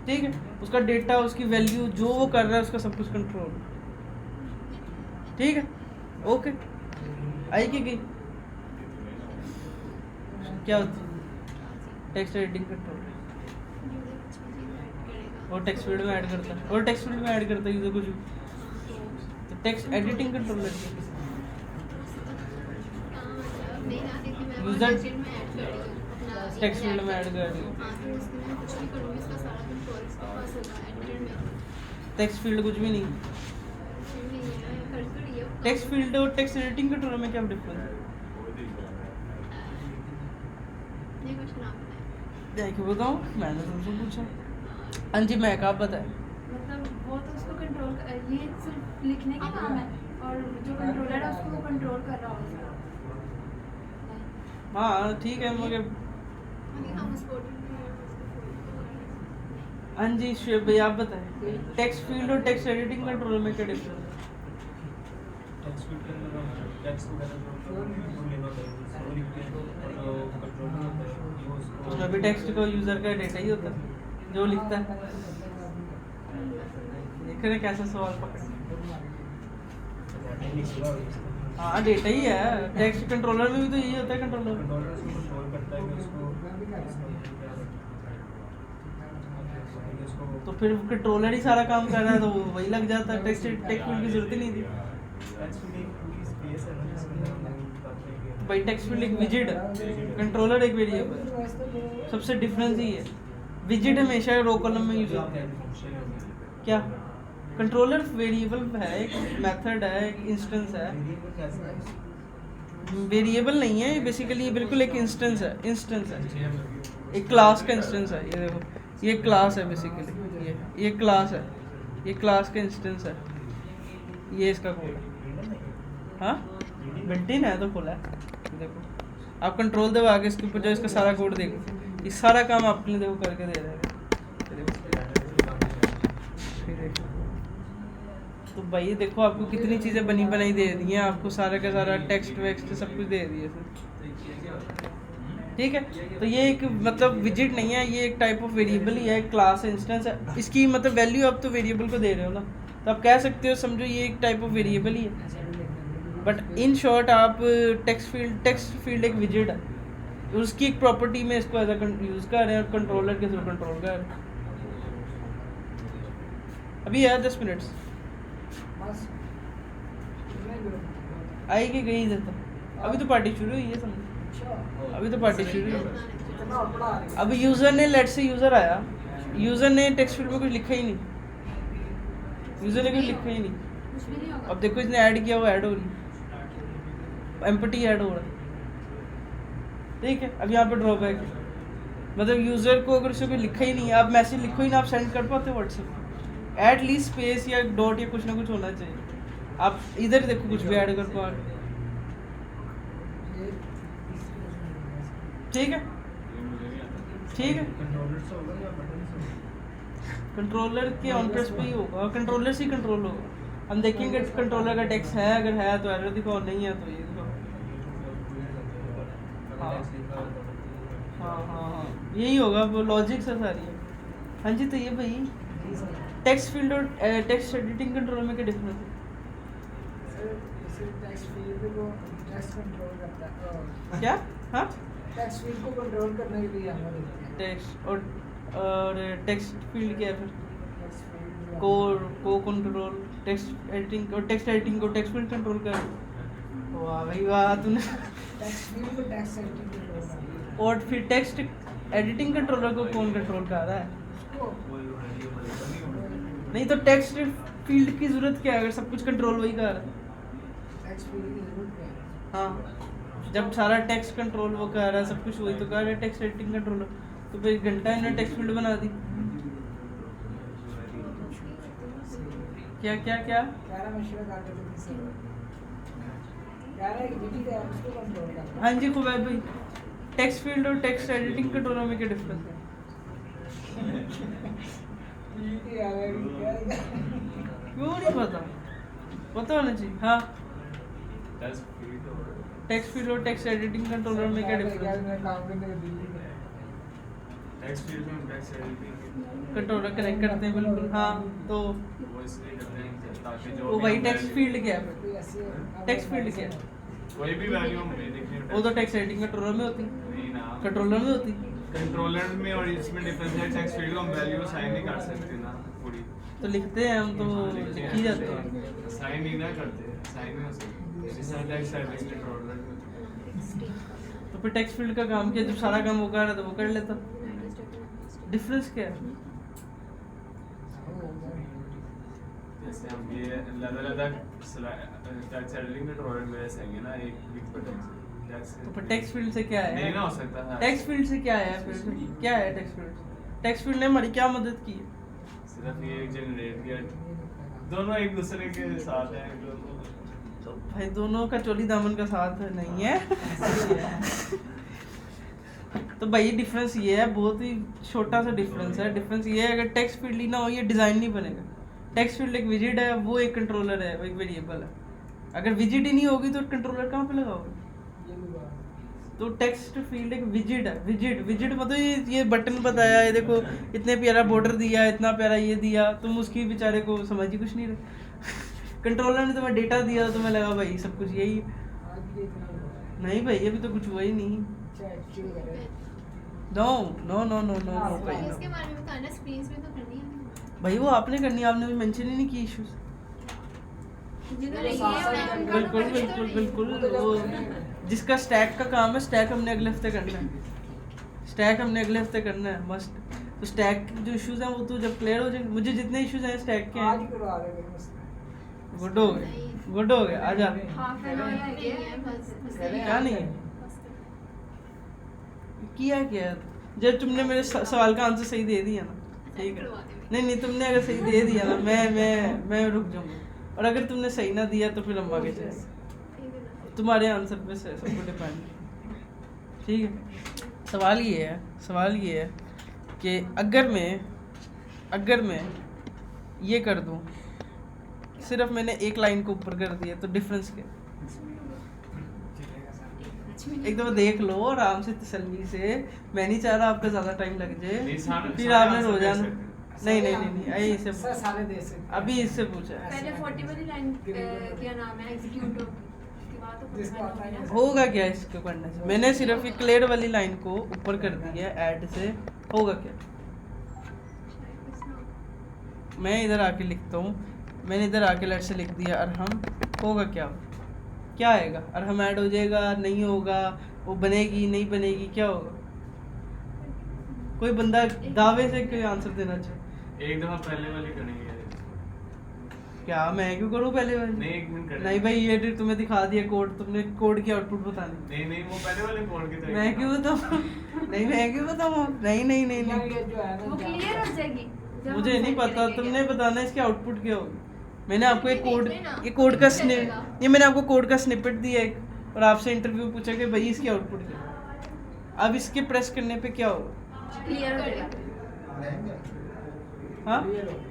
ठीक है। उसका डेटा, उसकी वैल्यू, जो वो कर रहा है उसका सब कुछ कंट्रोल, ठीक है। ओके, आई कि गई क्या होती है टेक्स्ट एडिटिंग कंट्रोल, और टेक्स्ट फील्ड में ऐड करता है, और टेक्स्ट फील्ड में ऐड करता है यूजर कुछ, तो text editing controller user text field में ऐड कर दिया, टेक्स्ट फील्ड कुछ भी नहीं, टेक्स्ट फील्ड और टेक्स्ट एडिटिंग कंट्रोलर में क्या डिफरेंस है? देखिए बताओ, मैंने तुमसे पूछा। हाँ जी मैं आप बताएं। मतलब वो तो उसको कंट्रोल ये सिर्फ लिखने का काम है, और जो कंट्रोलर है उसको वो कंट्रोल कर रहा होगा। हाँ ठीक है, मगर हाँ जी शुएब भाई आप बताएं, टेक्स्ट फील्ड और टेक्स्ट एडिटिंग कंट्रोलर में क्या डिफरेंस है? टेक्स्ट फील्ड के अंदर हम टेक्स्ट वगैरह जो लेना होता है वो लिखते हैं, और कंट्रोल होता है वो उसमें भी टेक्स्ट को यूजर का डेटा ही होता है जो लिखता है। देख रहे कैसे सवाल पकड़े, हाँ डेटा ही है, टेक्स्ट कंट्रोलर में भी तो यही होता है, कंट्रोलर कंट्रोल करता है कि उसको तो फिर कंट्रोलर ही सारा काम कर रहा है तो वही लग जाता है, टेक्स्ट फील्ड की जरूरत ही नहीं थी भाई। टेक्स्ट फील्ड एक विजिट है, कंट्रोलर एक वेरिएबल, सबसे डिफरेंस ही है। विजिट हमेशा रो कॉलम में यूज होता है, क्या कंट्रोलर वेरिएबल है, एक मेथड है, एक इंस्टेंस है, वेरिएबल नहीं है बेसिकली, बिल्कुल एक इंस्टेंस है, एक क्लास का इंस्टेंस है। ये देखो ये क्लास है बेसिकली, ये क्लास है, ये क्लास का इंस्टेंस है, ये इसका कोड है। हाँ बिल्टिन है तो खोला है, देखो आप कंट्रोल दबा के इसके ऊपर जो इसका सारा कोड देखो, ये सारा काम आपके लिए देखो करके दे रहा है। तो भाई देखो आपको कितनी चीज़ें बनी बनाई दे दी हैं, आपको सारा का सारा टेक्स्ट वेक्स्ट सब कुछ दे दिया सर, ठीक है। तो ये एक मतलब विजिट नहीं है, ये एक टाइप ऑफ वेरिएबल ही है, क्लास इंस्टेंस है, इसकी मतलब वैल्यू आप तो वेरिएबल को दे रहे हो ना, तो आप कह सकते हो समझो ये एक टाइप ऑफ वेरिएबल ही है। बट इन शॉर्ट आप टेक्स्ट फील्ड एक विजिट है, उसकी एक प्रॉपर्टी में इसको एज यूज़ कर रहे हैं और कंट्रोलर के थ्रू कंट्रोल कर रहे हैं। अभी है 10 मिनट्स आई कि गई इधर तक, अभी तो पार्टी शुरू हुई है समझो, अभी तो पार्टी शुरू हुई है। अब यूज़र ने लेट से यूज़र आया, यूज़र ने टेक्स्ट फील्ड में कुछ लिखा ही नहीं, यूज़र ने कुछ लिखा ही नहीं। अब देखो इसने ऐड किया, वो ऐड हो रही है, एम्पटी ऐड हो रहा है, ठीक है। अब यहाँ पे ड्रॉबैक है, मतलब यूज़र को अगर उसे कोई लिखा ही नहीं है, आप मैसेज लिखो ही ना, आप सेंड कर पाते हो व्हाट्सएप, एटलीस्ट स्पेस या डॉट या कुछ ना कुछ होना चाहिए। आप इधर देखो कुछ भी ऐड कर पा रहे, ठीक है ठीक है। कंट्रोलर के ऑन प्रेस पे ही होगा, और कंट्रोलर से ही कंट्रोल होगा। हम देखेंगे कंट्रोलर का टेक्स्ट है, अगर है तो एरर दिखाओ, नहीं है तो ये दिखाओ। हाँ यही होगा, वो लॉजिक से सारी है। हाँ जी तो ये भाई टेक्स्ट फील्ड और टेक्स्ट एडिटिंग कंट्रोल में क्या डिफरेंस है? टेक्स्ट फील्ड को टेक्स्ट कंट्रोल करता है, क्या? हाँ टेक्स्ट फील्ड को कंट्रोल करने के लिए हमें देते हैं टेक्स्ट, और टेक्स्ट फील्ड क्या है फिर? टेक्स्ट फील्ड को कंट्रोल टेक्स्ट एडिटिंग, और टेक्स्ट एडिटिंग को टेक्स्ट फील्ड कंट्रोल कर। वाह भाई वाह, तूने टेक्स्ट फील्ड को टेक्स्ट एडिटिंग कंट्रोल करता है। और फिर टेक्स्ट एडिटिंग कंट्रोलर को कौन कंट्रोल कर रहा है? नहीं तो टेक्स्ट फील्ड की जरूरत क्या है अगर सब कुछ कंट्रोल वही कर रहा है? टेक्स्ट फील्ड की जरूरत क्या है? हाँ, जब सारा टेक्स्ट कंट्रोल वो कर रहा है, सब कुछ वही तो कर रहा है टेक्स्ट एडिटिंग कंट्रोलर, तो फिर घंटा इन्होंने टेक्स्ट फील्ड बना दी। क्या क्या क्या कह रहा मशवरा करके तो किसी कह रहा है कि विधि है उसको कंट्रोल करना। हाँ जी खुबैब भाई, टेक्स्ट फील्ड और टेक्स्ट एडिटिंग कंट्रोलर में क्या डिफरेंस है? ये आ गया क्या? क्यों नहीं पता? पता होना चाहिए। हाँ, टेक्स्ट फील्ड और टेक्स्ट एडिटिंग कंट्रोलर में क्या डिफरेंस है? मैं काम करने के दिल्ली में टेक्स्ट फील्ड में टेक्स्ट एडिटिंग कंट्रोलर कनेक्ट करते हैं बिल्कुल। हाँ, तो वो इसलिए करते हैं ताकि जो वो भी वही हम टेक्स्ट value- फील्ड क्या है? कोई ऐसे टेक्स्ट फील्ड क्या है? कोई भी वैल्यू हम लिखने वो तो टेक्स्ट एडिटिंग कंट्रोलर में होती, नहीं ना कंट्रोलर में होती। कंट्रोलर में और इसमें डिफरेंस है टेक्स्ट फील्ड को हम वैल्यू असाइन नहीं कर सकते ना पूरी तो लिखते हैं हम, तो लिखी जाती है। असाइन नहीं ना करते असाइन नहीं हो सकती इसलिए टेक्स्ट एडिटिंग कंट्रोलर तो फिर टेक्स्ट फील्ड का काम क्या? जब सारा काम वो कर रहा था वो कर लेता। डिफरेंस क्या है? जैसे हम ये अलग-अलग टेक्स्ट एडिटिंग कंट्रोलर में ऐसे हैं ना एक बिग तो फिर टेक्स्ट फील्ड से क्या है? नहीं ना हो सकता है टेक्स्ट फील्ड से क्या है फिर? क्या है टेक्स्ट फील्ड? टेक्स्ट फील्ड ने हमारी क्या मदद की है? सिर्फ ये जनरेट किया दोनों एक दूसरे के साथ हैं दोनों तो भाई दोनों का चोली दामन का साथ नहीं है। तो भाई डिफरेंस ये है, बहुत ही छोटा सा डिफरेंस है। डिफरेंस ये है अगर टेक्स्ट फील्ड ही ना हो ये डिज़ाइन नहीं बनेगा। टेक्स्ट फील्ड एक विजिट है, वो एक कंट्रोलर है, वो एक वेरिएबल है। अगर विजिट ही नहीं होगी तो कंट्रोलर कहाँ पे लगाओगे? तो टेक्स्ट फील्ड एक विजिट है। विजिट विजिट मतलब ये बटन बताया, ये देखो इतने प्यारा बॉर्डर दिया, इतना प्यारा ये दिया, तुम उसकी बेचारे को समझ ही कुछ नहीं रहे। कंट्रोलर ने तुम्हें डेटा दिया तो मैं लगा भाई सब कुछ यही है। आज भी इतना नहीं भाई अभी तो कुछ हुआ ही नहीं। अच्छा एक्चुअली करे no no no no no हाँ, भाई इसके no। बारे में बताना, स्क्रीन में तो करनी है। भाई वो आपने करनी है, आपने भी मेंशन ही नहीं की इश्यूज। जिन्होंने साथ ये साथ है, उनका तो बिल्कुल करनी बिल्कुल तो बिल्कुल। वो तो जब वो करनी जिसका स्टैक का काम है, स्टैक हमने अगले हफ्ते करना है। स्टैक हमने अगले हफ्ते करना है मस्ट। तो स्टैक जो इश्यूज हैं वो तो जब क्लियर हो जाएंगे, मुझे जितने इश्यूज हैं स्टैक के आज ही हैं करवा रहे हैं बस गुड हो गए, गुड हो गया। आजा हाफ एन आवर नहीं है बस। क्या नहीं है? किया क्या? जब तुमने मेरे सवाल का आंसर सही दे दिया ना, ठीक है। नहीं नहीं तुमने अगर सही दे दिया ना मैं रुक जाऊंगा, और अगर तुमने सही ना दिया तो फिर हम आगे जाएंगे। तुम्हारे आंसर पे से सब कुछ डिपेंड है, ठीक है। सवाल ये है कि अगर मैं ये कर दूं, सिर्फ मैंने एक लाइन को ऊपर कर दिया तो डिफरेंस क्या? एक दफा देख लो आराम से तसल्ली से। मैं नहीं चाह रहा आपका ज़्यादा टाइम लग नहीं, जाए, सारे- फिर सारे आपने आंसर हो दे जाना। सकते नहीं नहीं नहीं नहीं अभी इससे सर सारे दे सकते हैं। अभी इससे पूछा है। पहले 40 वाली लाइन क्या नाम है, एग्जीक्यूट होगी, उसके बाद तो जिसको आता है ना। होगा क्या इसको करने से? मैंने सिर्फ एक क्लियर वाली लाइन को ऊपर कर दी है ऐड से, होगा क्या? मैं इधर आके लिखता हूँ, मैंने इधर आके लेट से लिख दिया अरहम, होगा क्या आएगा? अरहम ऐड हो जाएगा, नहीं होगा, वो बनेगी नहीं बनेगी, क्या होगा? कोई बंदा दावे से कोई आंसर देना चाहे। एक दफा पहले वाली करेंगे क्या मैं क्यों करूँ पहले वाली? नहीं एक मिनट करेंगे नहीं भाई ये तुम्हें दिखा दिया कोड, तुमने कोड की आउटपुट बतानी। नहीं वो पहले वाले कोड की तरह मैं क्यों बताऊँ? नहीं मैं क्यों बताऊँ? नहीं नहीं नहीं नहीं ये जो है ना वो क्लियर हो जाएगी जब मुझे हम नहीं send पता, करेंगे। तुमने बताना इसकी आउटपुट क्या होगी। मैंने आपको एक देख कोड, लेना, ये कोड का चलेगा। स्निप, ये मैंने आपको कोड का स्निपेट दिया एक, और आपसे इंटरव्यू पूछा कि भाई इसकी आउटपुट क्या है। अब इसके प्रेस करने पे क्या होगा? क्लियर हो जाएगा। हाँ ऐड होगा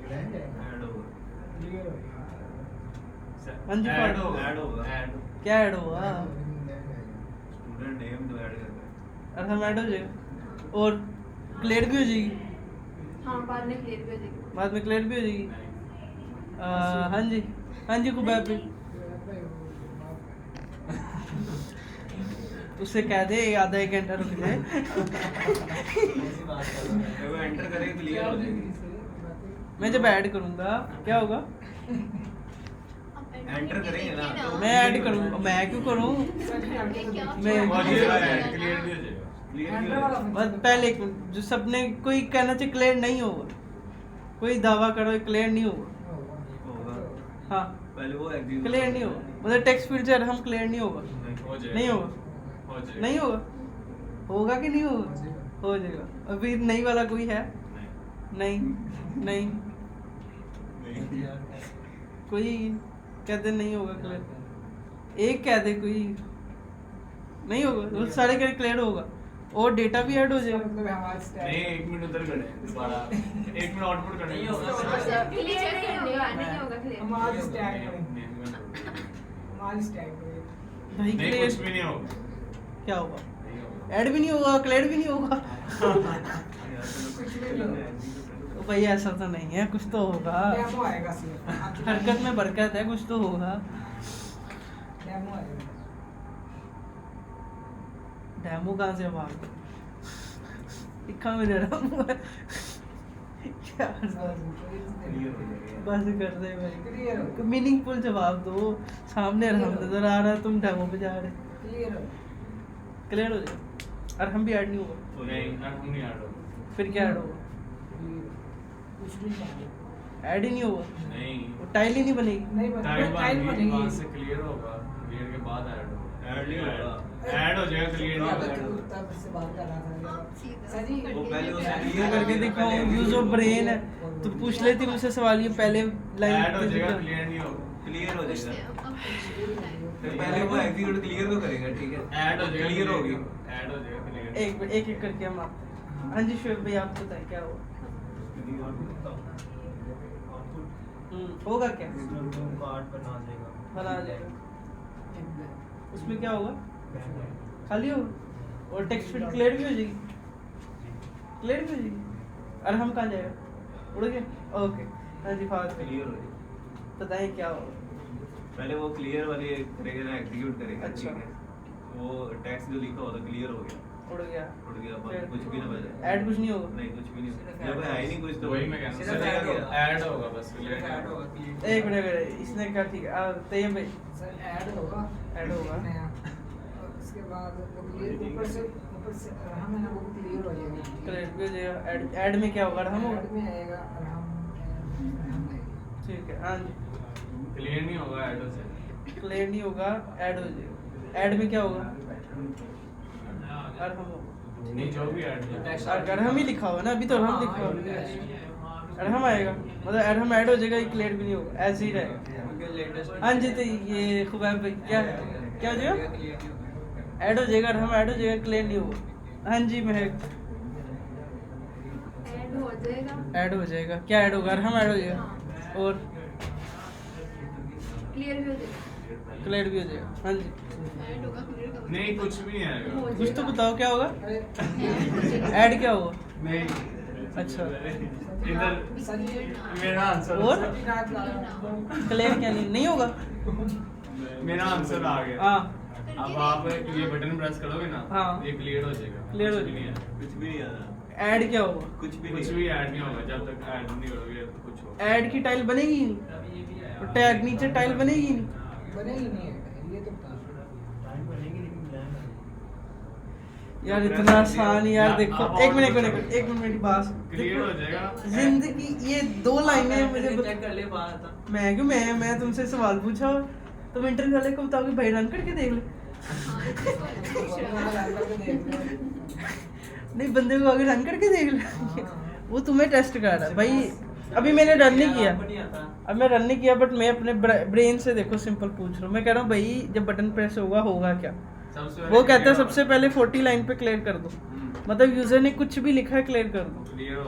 हाँ जी, ऐड पढ़। होगा ऐड क्या ऐड होगा? स्टूडेंट नेम जो ऐड करता है अरे हम ऐड हो जाएगा और क्लियर भी हो जाएगी, हाँ बाद में क्लियर भी हो जाएगी। बाद में क्लियर भी हो जाएगी। हाँ जी कुबैब भी उससे कह दे आधा एक घंटा रुक जाए। जब वो एंटर करेंगे क्लियर हो जाएगी मैं जब ऐड करूँगा क्या होगा? एंटर करेंगे ना तो मैं ऐड करूँगा, मैं क्यों करूँ? मैं और ये क्लियर भी हो जाएगा एंटर वाला बस पहले एक मिनट, जो सबने कोई कहना चाहिए क्लियर नहीं होगा, कोई दावा करो क्लियर नहीं होगा। होगा। हाँ पहले वो एग्जीक्यूट क्लियर नहीं होगा, मतलब टेक्स्ट फील्ड से हम क्लियर नहीं होगा, हो जाएगा नहीं होगा, हो जाएगा नहीं होगा, होगा कि नहीं होगा, हो जाएगा। अभी नहीं वाला कोई है? नहीं नहीं कोई कहते नहीं होगा क्लियर, एक कह दे कोई नहीं होगा, वो सारे कह क्लियर होगा और डेटा भी ऐड हो जाएगा। मतलब हमारा नहीं 1 मिनट उधर करें दोबारा 1 मिनट आउटपुट करने क्लियर नहीं होगा, नहीं होगा क्लियर। हम आज स्टैक करेंगे, नहीं हम आज स्टैक करेंगे। भाई कुछ क्लियर भी नहीं होगा क्या होगा? नहीं होगा ऐड भी नहीं होगा, क्लियर भी नहीं होगा। कुछ भी नहीं होगा। तो भाई ऐसा तो नहीं है, कुछ तो होगा, डेमो आएगा सिर्फ। हरकत में बरकत है, कुछ तो होगा। डेमो आएगा। डेमो कहाँ से भाग लिखा में डेमो है क्या बस कर दे भाई, क्लियर हो मीनिंगफुल जवाब दो, सामने अरहम नजर आ रहा है, तुम डेमो पे जा रहे, क्लियर हो क्लियर हो जाए। अरहम भी ऐड नहीं होगा, नहीं हम नहीं ऐड होगा फिर क्या ऐड होगा? कुछ भी नहीं ऐड ही नहीं होगा, नहीं वो टाइल ही नहीं बनेगी। नहीं टाइम टाइम बनेगी वहां बनेगी। से क्लियर होगा, क्लियर के बाद ऐड होगा ऐड नहीं होगा। ऐड हो जाएगा क्लियर नहीं होगा तब से बात कर रहा था सर जी वो पहले उसे ये clear करके दिखाओ, यूज ऑफ ब्रेन है, तो पूछ लेती मुझसे सवाल, ये पहले लाइन ऐड हो जाएगा क्लियर नहीं होगा क्लियर हो जाएगा। तो पहले वो एग्जीक्यूट क्लियर तो करेगा, ठीक है, ऐड हो जाएगा क्लियर होगी। ऐड हो जाएगा क्लियर एक एक करके हम आते हैं। हाँ जी शोएब भाई आप बताएं क्या होगा? होगा क्या? बना जाएगा, उसमें क्या होगा? खाली होगा और टेक्स्ट फील्ड क्लियर भी हो जाएगी, क्लियर भी हो जाएगी। और हम कहाँ जाएगा? उड़ गया, ओके। हाँ जी फास्ट क्लियर हो जाएगा। बताएं क्या होगा? पहले वो क्लियर वाली करेगा ना, एग्जीक्यूट करेगा, अच्छा। ठीक है, वो टेक्स्ट जो लिखा होता क्लियर हो गया, उड़ गया, उड़ गया, फिर? बस कुछ भी ना बचे, ऐड कुछ नहीं होगा? नहीं कुछ भी नहीं होगा। जब है ही नहीं कुछ तो वही मैं कहना चला चाह गया। रहा ऐड होगा बस क्लियर ऐड होगा एक मिनट, इसने क्या ठीक है तैयब भाई सर ऐड होगा ऐड होगा। नया और उसके बाद वो क्लियर ऊपर से हम है ना वो क्लियर हो जाएगा क्लियर भी हो जाएगा। ऐड में क्या होगा? हम होगा, ऐड में आएगा और हम ठीक है। हाँ जी क्लियर नहीं होगा ऐड हो जाएगा क्लियर नहीं होगा, ऐड हो जाएगा। ऐड में क्या होगा? और हम होगा, नहीं जो भी ऐड अगर हम ही लिखा हुआ ना, अभी तो हम लिखा हुआ, अरहम आएगा, मतलब अरहम ऐड हो जाएगा, ये क्लियर भी नहीं होगा, ऐसे ही रहेगा। हाँ जी तो ये खुबैब भाई क्या क्या हो जाएगा? ऐड हो जाएगा, अरहम ऐड हो जाएगा, क्लियर नहीं होगा। हाँ जी महक ऐड हो जाएगा, ऐड हो जाएगा, क्या ऐड होगा? अरहम ऐड हो जाएगा और क्लियर भी हो जाएगा। क्लियर भी हो जाएगा। हाँ जी ऐड होगा, क्लियर होगा। नहीं कुछ भी नहीं आएगा कुछ तो बताओ क्या होगा? अरे ऐड क्या होगा? नहीं अच्छा इधर मेरा आंसर और? क्लियर क्या नहीं होगा? मेरा आंसर आ गया हाँ अब आप ये बटन प्रेस करोगे ना हाँ। ये क्लियर हो जाएगा Clear हो कुछ भी नहीं है कुछ भी नहीं आता, ऐड क्या होगा? कुछ भी कुछ नहीं। भी ऐड नहीं होगा जब तक ऐड नहीं करोगे तो कुछ होगा ऐड की टाइल बनेगी ही नहीं, और टैग नीचे टाइल बनेगी ही नहीं। बनेगी नहीं है ये तो बता यार इतना आसान यार, देखो एक मिनट एक मिनट मेरी बात क्लियर हो जाएगा जिंदगी ये दो लाइनें मुझे चेक कर ले बात मैं क्यों मैं तुमसे सवाल पूछा, तुम इंटरव्यू वाले को बताओगे भाई रन करके देख ले, नहीं बंदे को अगर रन करके देख ले वो तुम्हें टेस्ट कर रहा है भाई। अभी मैंने रन नहीं किया, अब मैं रन नहीं किया, बट मैं अपने ब्रेन से देखो सिंपल पूछ रहा हूँ। मैं कह रहा हूँ भाई जब बटन प्रेस होगा क्या? वो कहता है सबसे पहले 40 लाइन पे क्लियर कर दो, मतलब यूजर ने कुछ भी लिखा है क्लियर कर दो, क्लियर हो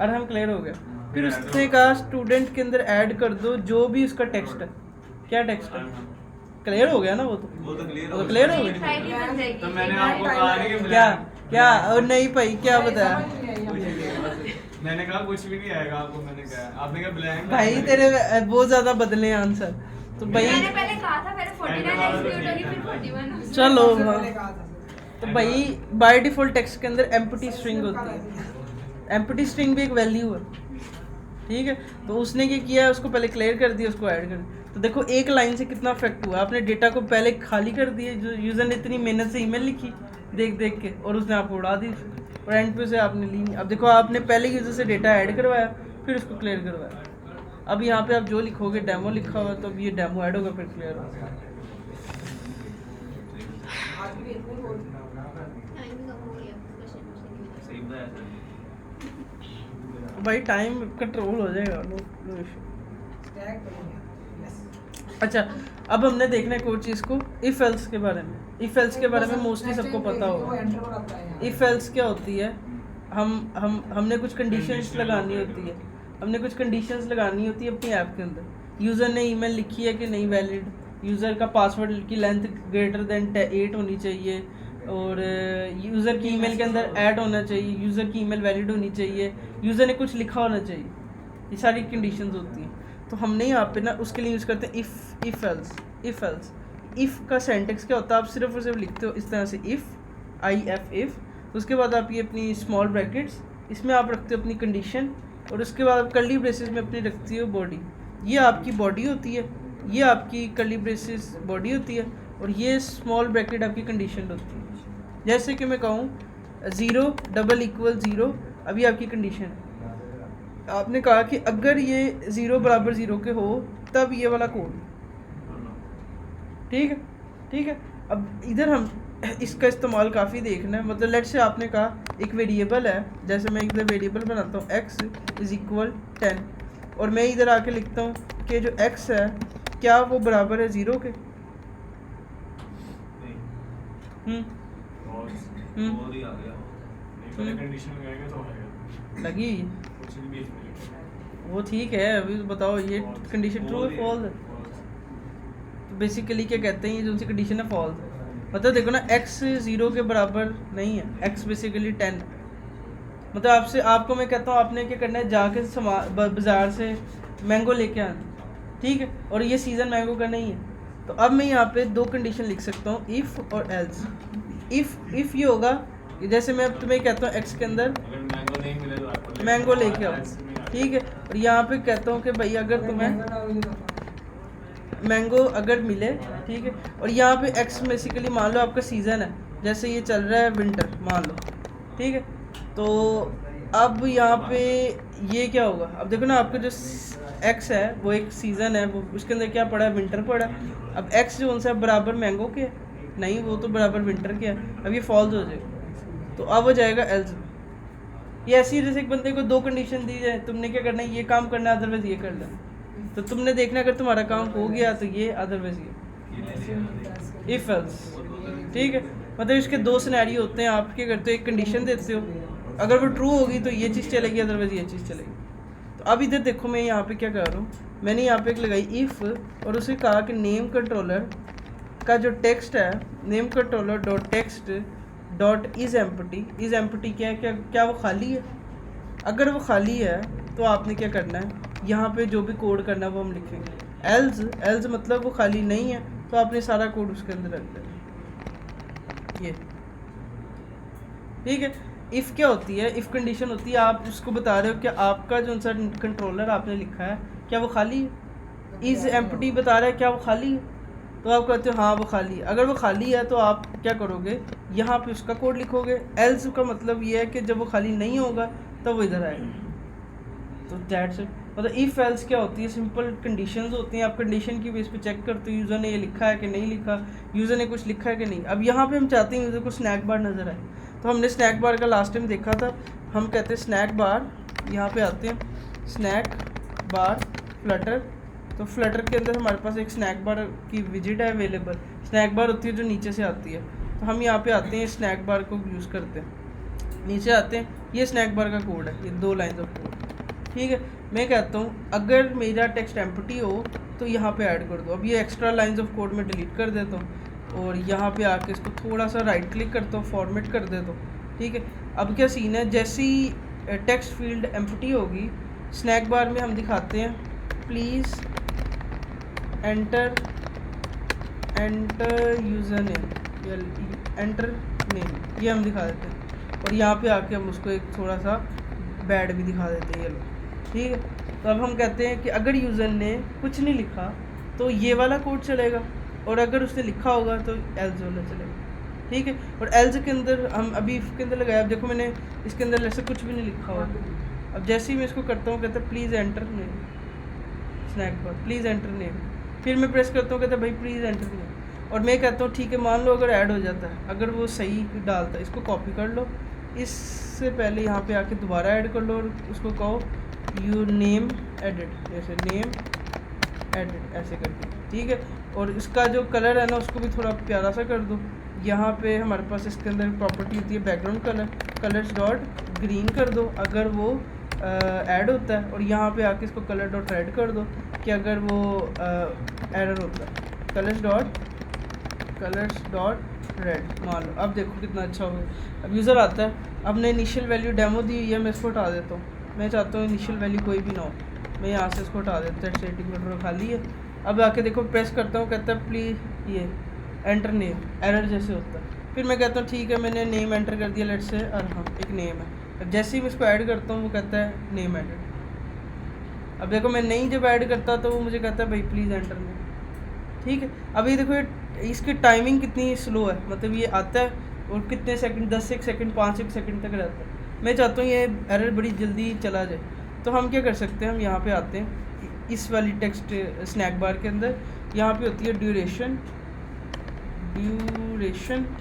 और हम क्लियर हो गया। फिर उसने कहा स्टूडेंट के अंदर ऐड कर दो जो भी उसका टेक्स्ट है, क्या टेक्स्ट है, क्लियर हो गया ना वो तो क्लियर वो तो क्लियर हो गया। टाइल ही बन जाएगी। तो मैंने आपको कहा नहीं कि क्या क्या और नहीं भाई क्या बताया मैंने कहा कुछ भी नहीं आएगा आपको, मैंने कहा आपने कहा ब्लैंक भाई तेरे बहुत ज्यादा बदले आंसर तो भाई। मैंने पहले कहा था पहले 49 एग्जीक्यूट होगी फिर 41 होगी। चलो मैंने कहा था तो भाई बाय डिफॉल्ट टेक्स्ट के अंदर एम्प्टी स्ट्रिंग होती है, एम्प्टी स्ट्रिंग भी एक वैल्यू है, ठीक है। तो उसने क्या किया, उसको पहले क्लियर कर दिया, उसको ऐड कर दिया। तो देखो एक लाइन से कितना इफेक्ट हुआ, आपने डेटा को पहले खाली कर दिया, जो यूजर ने इतनी मेहनत से ईमेल लिखी देख देख के, और उसने आपको उड़ा दी और एंड पे से आपने ली नहीं। अब देखो आपने पहले यूज़र से डेटा ऐड करवाया फिर उसको क्लियर करवाया। अब यहाँ पे आप जो लिखोगे डेमो लिखा हुआ तो अब ये डेमो ऐड होगा फिर क्लियर होगा। आज भी इतने बोल टाइम कम हो गया क्वेश्चन पूछने की वजह से। सही बताया सर भाई टाइम कंट्रोल हो जाएगा, नो इशू। स्टैक करेंगे। यस। अच्छा अब हमने देखना है कोई चीज़ को इफ़ एल्स के बारे में। इफ़ एल्स के बारे में मोस्टली सबको पता वो होगा। एंटर पर आता है यहाँ। इफ़ एल्स क्या होती है, हमने कुछ कंडीशंस लगानी होती है, हमने कुछ कंडीशंस लगानी होती है अपनी ऐप के अंदर। यूज़र ने ईमेल लिखी है कि नहीं वैलिड, यूज़र का पासवर्ड की लेंथ ग्रेटर देन 8 होनी चाहिए, और यूज़र की ईमेल के अंदर ऐड होना चाहिए, यूज़र की ईमेल वैलिड होनी चाहिए, यूज़र ने कुछ लिखा होना चाहिए। ये सारी कंडीशंस होती हैं। तो हमने यहाँ पे ना उसके लिए यूज़ करते हैं इफ़ एल्स। इफ़ का सेंटेक्स क्या होता है, आप सिर्फ और सिर्फ लिखते हो इस तरह से इफ़ इफ़, उसके बाद आप ये अपनी स्मॉल ब्रैकेट्स, इसमें आप रखते हो अपनी कंडीशन, और उसके बाद आप कर्ली ब्रेसेस में अपनी रखती हो बॉडी। ये आपकी बॉडी होती है, ये आपकी कर्ली ब्रेसेस बॉडी होती है, और ये स्मॉल ब्रैकेट आपकी कंडीशन होती है। जैसे कि मैं कहूँ 0 = 0, अभी आपकी कंडीशन है। आपने कहा कि अगर ये 0 = 0 के हो तब ये वाला कोड, ठीक है। अब इधर हम इसका इस्तेमाल काफ़ी देखना है। मतलब लेट से आपने कहा एक वेरिएबल है, जैसे मैं इधर वेरिएबल बनाता हूँ x = 10, और मैं इधर आके लिखता हूँ कि जो x है क्या वो बराबर है 0 के। और ही आ गया पहले कंडीशन लगाएंगे तो आएगा लगी कुछ भी बीच में लिखो। वो ठीक है। अभी तो बताओ ये कंडीशन ट्रू है फॉल्स है। तो बेसिकली क्या कहते हैं, ये जो सी कंडीशन है फॉल्स है। मतलब देखो ना x 0 के बराबर नहीं है, x बेसिकली 10। मतलब आपको मैं कहता हूँ आपने क्या करना है, जाके बाज़ार से मैंगो लेके आना, ठीक है, और ये सीज़न मैंगो का नहीं है। तो अब मैं यहाँ पे 2 कंडीशन लिख सकता हूँ, इफ़ और एल्स। इफ़ ये होगा कि जैसे मैं अब तुम्हें कहता हूँ x के अंदर अगर मैंगो नहीं मिले तो आपको मैंगो लेके आओ, ठीक है, और यहाँ पे कहता हूँ कि भाई अगर तुम्हें मैंगो अगर मिले, ठीक है, और यहाँ पे x बेसिकली मान लो आपका सीज़न है, जैसे ये चल रहा है विंटर मान लो, ठीक है। तो अब यहाँ पे ये क्या होगा, अब देखो ना आपका जो x है वो एक सीज़न है, वो उसके अंदर क्या पड़ा है, विंटर पड़ा है। अब x जो उनसे बराबर मैंगो के है नहीं, वो तो बराबर विंटर के है। अब ये फॉल्स हो जाएगा, तो अब हो जाएगा एल्स। ये ऐसी जैसे एक बंदे को 2 कंडीशन दी जाए, तुमने क्या करना है, ये काम करना है, अदरवाइज ये कर लेना। तो तुमने देखना अगर तुम्हारा काम हो गया तो ये, अदरवाइज ये इफ एल्स, ठीक है। मतलब इसके 2 सिनेरियो होते हैं। आप क्या करते हो, एक कंडीशन देते हो, अगर वो ट्रू होगी तो ये चीज़ चलेगी, अदरवाइज ये चीज़ चलेगी। तो अब इधर देखो मैं यहाँ पे क्या कर रहा हूँ, मैंने यहाँ पे एक लगाई इफ़, और उसे कहा कि नेम कंट्रोलर का जो टेक्स्ट है, name controller dot text dot is empty. Is empty क्या है, क्या वो खाली है। अगर वो खाली है तो आपने क्या करना है, यहाँ पे जो भी कोड करना है वो हम लिखेंगे। एल्स मतलब वो खाली नहीं है, तो आपने सारा कोड उसके अंदर रख देना, ये ठीक है। इफ़ क्या होती है, इफ़ कंडीशन होती है, आप उसको बता रहे हो कि आपका जो सा कंट्रोलर आपने लिखा है क्या वो खाली है। इज़ एम्प्टी बता रहा है क्या वो खाली है, तो आप कहते हो हाँ वो खाली है। अगर वो खाली है तो आप क्या करोगे, यहाँ पे उसका कोड लिखोगे। एल्स का मतलब ये है कि जब वो खाली नहीं होगा तब वो इधर आएगा। तो दैट्स इट। मतलब इफ़ एल्स क्या होती है, सिंपल कंडीशंस होती हैं। आप कंडीशन की बेस पे चेक करते हो यूज़र ने ये लिखा है कि नहीं लिखा, यूज़र ने कुछ लिखा है कि नहीं। अब यहाँ पे हम चाहते हैं यूज़र को स्नैक बार नज़र आए, तो हमने स्नैक बार का लास्ट टाइम देखा था। हम कहते हैं स्नैक बार, यहाँ पे आते हैं स्नैक बार फ्लटर। तो फ्लटर के अंदर हमारे पास एक स्नैक बार की विजिट है अवेलेबल। स्नैक बार होती है जो नीचे से आती है, तो हम यहाँ पे आते हैं स्नैक बार को यूज़ करते हैं। नीचे आते हैं, ये स्नैक बार का कोड है, ये 2 लाइन्स ऑफ कोड, ठीक है। मैं कहता हूँ अगर मेरा टेक्स्ट एम्प्टी हो तो यहाँ पे ऐड कर दो। अब ये एक्स्ट्रा लाइंस ऑफ कोड में डिलीट कर देता हूँ, और यहाँ पे आके इसको थोड़ा सा राइट क्लिक करता हूँ, फॉर्मेट कर देता हूँ, ठीक है। अब क्या सीन है, जैसी टेक्स्ट फील्ड एम्प्टी होगी, स्नैक बार में हम दिखाते हैं प्लीज़ एंटर यूज़र नेम या एंटर नेम, ये हम दिखा देते हैं। और यहाँ पे आके हम उसको एक थोड़ा सा बैड भी दिखा देते हैं, ये लो, ठीक है। तो अब हम कहते हैं कि अगर यूज़र ने कुछ नहीं लिखा तो ये वाला कोड चलेगा, और अगर उसने लिखा होगा तो एल्स वाला चलेगा, ठीक है। और एल्स के अंदर हम अभी इफ के अंदर लगाया, अब देखो मैंने इसके अंदर ऐसे कुछ भी नहीं लिखा हुआ। अब जैसे ही मैं इसको करता हूँ कहता है please enter name snack bar, please enter name. फिर मैं प्रेस करता हूँ कहता है भाई प्लीज़ एंटर नेम। और मैं कहता हूँ ठीक है मान लो अगर ऐड हो जाता है, अगर वो सही डालता है, इसको कॉपी कर लो, इससे पहले यहाँ पे आके दोबारा ऐड कर लो और उसको कहो यू नेम एडिट, जैसे नेम एडिट ऐसे करके, ठीक है। और इसका जो कलर है ना उसको भी थोड़ा प्यारा सा कर दो। यहाँ पे हमारे पास इसके अंदर प्रॉपर्टी होती है background colour, colours dot green कर दो अगर वो ऐड होता है, और यहाँ पे आके इसको कलर डॉट रेड कर दो कि अगर वो एरर होता है, कलर्स डॉट रेड मान लो। अब देखो कितना अच्छा हो गया। अब यूज़र आता है, अब ने इनिशियल वैल्यू डेमो दी हुई है, मैं इसको हटा देता हूँ। मैं चाहता हूँ इनिशियल वैल्यू कोई भी ना हो, मैं यहाँ से इसको हटा देता हूँ, सेटिंग कंट्रोल खाली है। अब आके देखो प्रेस करता हूँ, कहता है प्लीज़ ये एंटर नेम, एरर जैसे होता है। फिर मैं कहता हूँ ठीक है मैंने नेम एंटर कर दिया, लेट्स से अरहम एक नेम है। अब जैसे ही मैं इसको ऐड करता हूँ वो कहता है नेम एडिट। अब देखो मैं नहीं जब ऐड करता तो वो मुझे कहता है भाई प्लीज़ एंटर नेम, ठीक है। अभी देखो इसकी टाइमिंग कितनी स्लो है, मतलब ये आता है और कितने सेकंड, 10 सेकंड 5 सेकंड तक रहता है। मैं चाहता हूँ ये एरर बड़ी जल्दी चला जाए, तो हम क्या कर सकते हैं, हम यहाँ पे आते हैं इस वाली टेक्स्ट स्नैक बार के अंदर, यहाँ पे होती है ड्यूरेशन,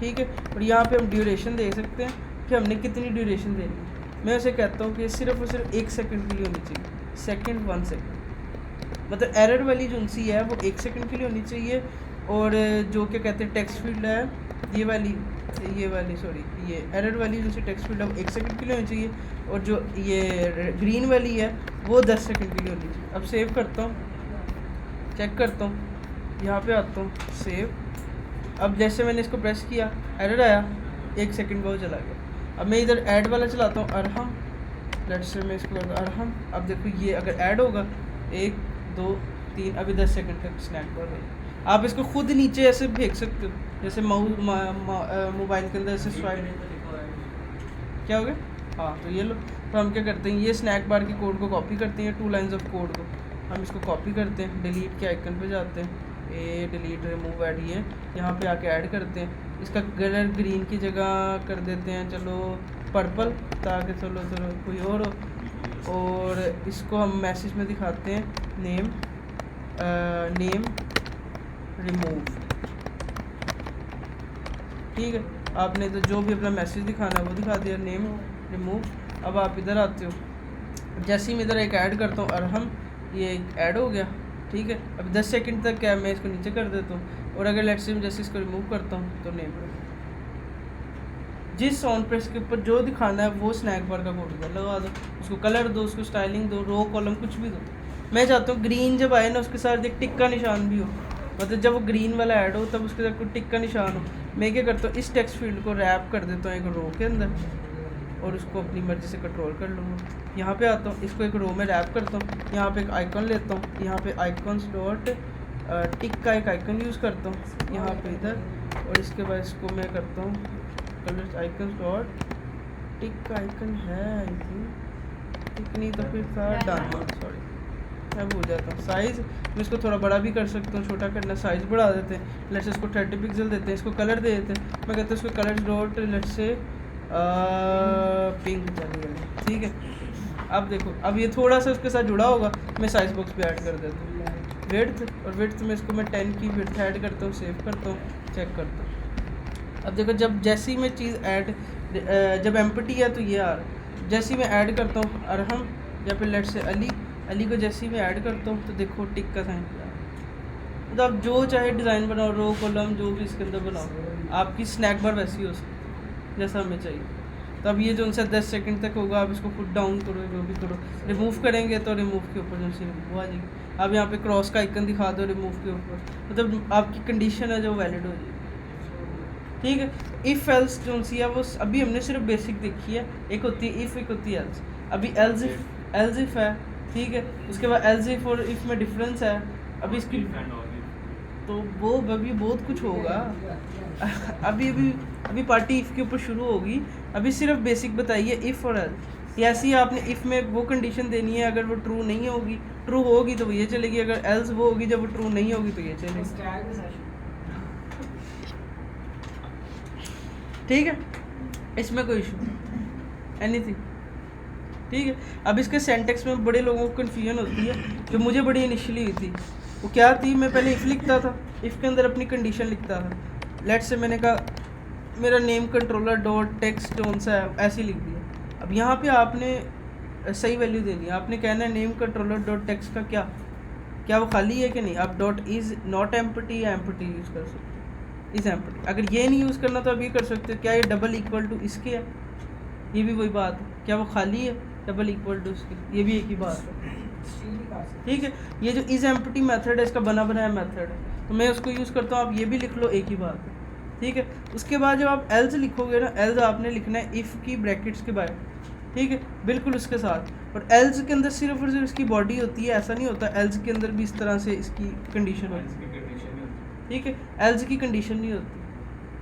ठीक है। और यहाँ पे हम ड्यूरेशन दे सकते हैं कि हमने कितनी ड्यूरेशन देनी है। मैं उसे कहता हूँ कि सिर्फ और सिर्फ 1 सेकंड के लिए होनी चाहिए, सेकंड 1 सेकंड, मतलब एरर वाली जो सी है वो 1 सेकंड के लिए होनी चाहिए। और जो क्या कहते हैं टेक्स्ट फील्ड है ये वाली सॉरी ये एरर वाली जो सी टेक्स्ट फील्ड है वो 1 सेकंड के लिए होनी चाहिए, और जो ये ग्रीन वाली है वो 10 सेकंड के लिए होनी चाहिए। अब सेव करता हूँ, चेक करता हूँ, यहाँ पे आता हूँ सेव। अब जैसे मैंने इसको प्रेस किया एरर आया, 1 सेकंड बाद चला गया। अब मैं इधर ऐड वाला चलाता हूँ अरहम, लेट्स से मैं इसको करता हूँ अरहम। अब देखो ये अगर ऐड होगा 1 2 3, अभी 10 सेकंड तक स्नैक बार है। आप इसको खुद नीचे ऐसे भेज सकते हो, जैसे मोबाइल के अंदर ऐसे स्वाइप, क्या हो गया, हाँ तो ये लो। तो हम क्या करते हैं, ये स्नैक बार की कोड को कॉपी करते हैं, 2 लाइन्स ऑफ कोड को हम इसको कॉपी करते हैं, डिलीट के आइकन पे जाते हैं, ए डिलीट रिमूव ऐड, ये यहाँ पे आके ऐड करते हैं। इसका कलर ग्रीन की जगह कर देते हैं चलो पर्पल, ताकि चलो कोई और हो। और इसको हम मैसेज में दिखाते हैं नेम रिमूव, ठीक है। आपने तो जो भी अपना मैसेज दिखाना है वो दिखा दिया, नेम रिमूव। अब आप इधर आते हो, जैसे ही मैं इधर एक ऐड करता हूँ अरहम, ये ऐड हो गया, ठीक है। अब 10 सेकंड तक क्या मैं इसको नीचे कर देता हूँ, और अगर लेट्स से मैं जैसे इसको रिमूव करता हूँ तो नेम, जिस साउंड प्रेस के ऊपर जो दिखाना है वो स्नैक बार का कोड लगा दो, उसको कलर दो, उसको स्टाइलिंग दो, रो कॉलम कुछ भी दो। मैं चाहता हूँ ग्रीन जब आए ना उसके साथ एक टिक का निशान भी हो, मतलब जब वो ग्रीन वाला ऐड हो तब उसके साथ कोई टिक का निशान हो। मैं क्या करता हूँ इस टेक्स्ट फील्ड को रैप कर देता हूँ एक रो के अंदर, और उसको अपनी मर्ज़ी से कंट्रोल कर लूँगा। यहाँ पे आता हूँ, इसको एक रो में रैप करता हूँ, यहाँ पे एक आइकन लेता हूँ, यहाँ पे आइकन्स डॉट टिक का एक आइकन यूज़ करता हूँ यहाँ पे इधर, और इसके बाद इसको मैं करता हूँ कलर आइकन्स डॉट टिक का आइकन है आई थिंक, टिक नहीं तो फिर था डन, सॉरी मैं भूल जाता हूँ। साइज़ मैं इसको थोड़ा बड़ा भी कर सकता हूँ, छोटा करना साइज़ बढ़ा देते हैं, लेट्स इसको 30 पिक्सल देते हैं, इसको कलर दे देते हैं। मैं कहता हूँ इसको colour dot let's say pink चलिए, ठीक है। अब देखो अब ये थोड़ा सा उसके साथ जुड़ा होगा, मैं साइज बॉक्स पे ऐड कर देता हूँ विड्थ, और विड्थ में इसको मैं 10 की विड्थ ऐड करता हूँ, सेव करता हूँ, चेक करता हूँ। अब देखो जब जैसे ही मैं चीज़ ऐड जब एम्प्टी है तो ये आ रहा है, जैसे ही मैं ऐड करता हूँ अरहम या फिर लेट्स से अली को जैसे ही मैं ऐड करता हूँ तो देखो टिक का साइन किया। मतलब आप जो चाहे डिज़ाइन बनाओ, रो कॉलम जो भी इसके अंदर बनाओ, आपकी स्नैक बार वैसी हो सकती जैसा हमें चाहिए। तो अब ये जो उनसे 10 सेकंड तक होगा, आप इसको फुट डाउन करो, जो भी करो, रिमूव करेंगे तो रिमूव के ऊपर जो सी रिमूव आ जाएगी। आप यहाँ पे क्रॉस का आइकन दिखा दो रिमूव के ऊपर, मतलब आपकी कंडीशन है जो वैलिड हो जाएगी, ठीक है। इफ़ एल्स जो सी है वो अभी हमने सिर्फ बेसिक देखी है, एक होती है इफ़, एक होती है एल्स। अभी एल्स इफ़ है, ठीक है। उसके बाद एल्स इफ़ और इफ़ में डिफरेंस है, अभी इसकी तो वो अभी बहुत कुछ होगा। अभी पार्टी इफ़ के ऊपर शुरू होगी, अभी सिर्फ बेसिक बताइए इफ़ और एल्स। ऐसे ही आपने इफ़ में वो कंडीशन देनी है, अगर वो ट्रू नहीं होगी, ट्रू होगी तो वो ये चलेगी, अगर एल्स वो होगी जब वो ट्रू नहीं होगी तो ये चलेगी। ठीक है, इसमें कोई इशू एनीथिंग। ठीक है, अब इसके सेंटेक्स में बड़े लोगों को कन्फ्यूजन होती है, जो मुझे बड़ी इनिशियली हुई थी। वो क्या थी, मैं पहले इफ़ लिखता था, इफ़ के अंदर अपनी कंडीशन लिखता था। लेट्स से मैंने कहा मेरा नेम कंट्रोलर डॉट टेक्स्ट कौन सा है, ऐसे ही लिख दिया। अब यहाँ पे आपने सही वैल्यू देनी है, आपने कहना है नेम कंट्रोलर डॉट टेक्स्ट का क्या वो खाली है कि नहीं। आप डॉट इज़ नॉट एम्प्टी या एम्प्टी यूज़ कर सकते हैं, इज़ एम्प्टी। अगर ये नहीं यूज़ करना तो आप ये कर सकते हो, क्या ये डबल इक्वल टू इसके है, ये भी वही बात है, क्या वो खाली है डबल इक्वल टू इसके, ये भी एक ही बात है। ठीक है, ये जो इज़ एम्प्टी मेथड है इसका बना बनाया मेथड है, तो मैं उसको यूज़ करता हूँ, आप ये भी लिख लो, एक ही बात है। ठीक है, उसके बाद जब आप एल्स लिखोगे ना, एल्स आपने लिखना है इफ़ की ब्रैकेट्स के बाहर। ठीक है, बिल्कुल उसके साथ। और एल्स के अंदर सिर्फ और सिर्फ इसकी बॉडी होती है, ऐसा नहीं होता। एल्स के अंदर भी इस तरह से इसकी कंडीशन होती है। ठीक है, एल्स की कंडीशन नहीं होती।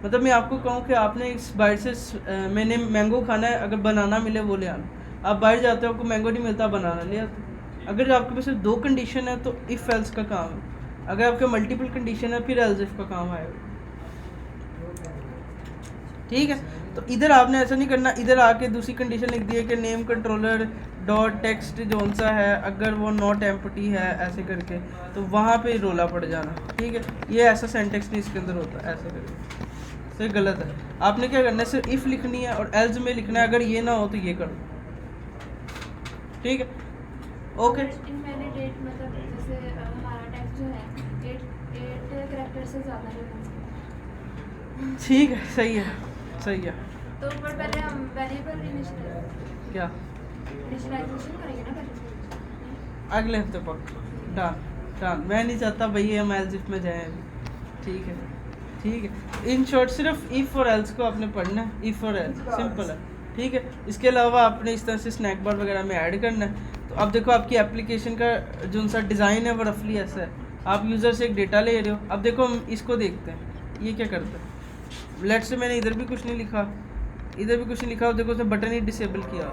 मतलब मैं आपको कहूँ कि आपने इस बाहर से मैंने मैंगो खाना है, अगर बनाना मिले वो ले आना। आप बाहर जाते हो, आपको मैंगो नहीं मिलता, बनाना ले आते। अगर आपके पास सिर्फ 2 कंडीशन है तो इफ़ एल्स का काम है। अगर आपके मल्टीपल कंडीशन है फिर एल्स इफ का काम आएगा। ठीक है, तो इधर आपने ऐसा नहीं करना, इधर आके दूसरी कंडीशन लिख दी है कि नेम कंट्रोलर डॉट टेक्स्ट जौन सा है अगर वो नॉट एम्प्टी है ऐसे करके, तो वहाँ पे रोला पड़ जाना। ठीक है, ये ऐसा सेंटेक्स नहीं इसके अंदर होता ऐसे करके, तो ये गलत है। आपने क्या करना है, सिर्फ इफ़ लिखनी है और एल्स में लिखना है, अगर ये ना हो तो ये करो। ठीक है, ओके। इनवैलिडेट मतलब जैसे हमारा टेक्स्ट जो है 8 कैरेक्टर से ज़्यादा नहीं बन सकता। ठीक है, सही है, सही है। तो पर पहले हम वेरिएबल इनिशियलाइजेशन क्या करेंगे ना पहले, अगले हफ्ते पक डन। मैं नहीं चाहता भैया हम एल्स इफ में जाएं अभी। ठीक है, ठीक है। इन शॉर्ट सिर्फ इफ़ और एल्स को आपने पढ़ना है, इफ़ और एल्स सिंपल है। ठीक है, इसके अलावा आपने इस तरह से स्नैक बार वगैरह में ऐड करना है। तो अब देखो आपकी एप्लीकेशन का जो सा डिज़ाइन है वो रफली ऐसा है। आप यूज़र से एक डेटा ले रहे हो। अब देखो हम इसको देखते हैं, ये क्या करता है। लेट्स से मैंने इधर भी कुछ नहीं लिखा, इधर भी कुछ नहीं लिखा, देखो उसने बटन ही डिसेबल किया।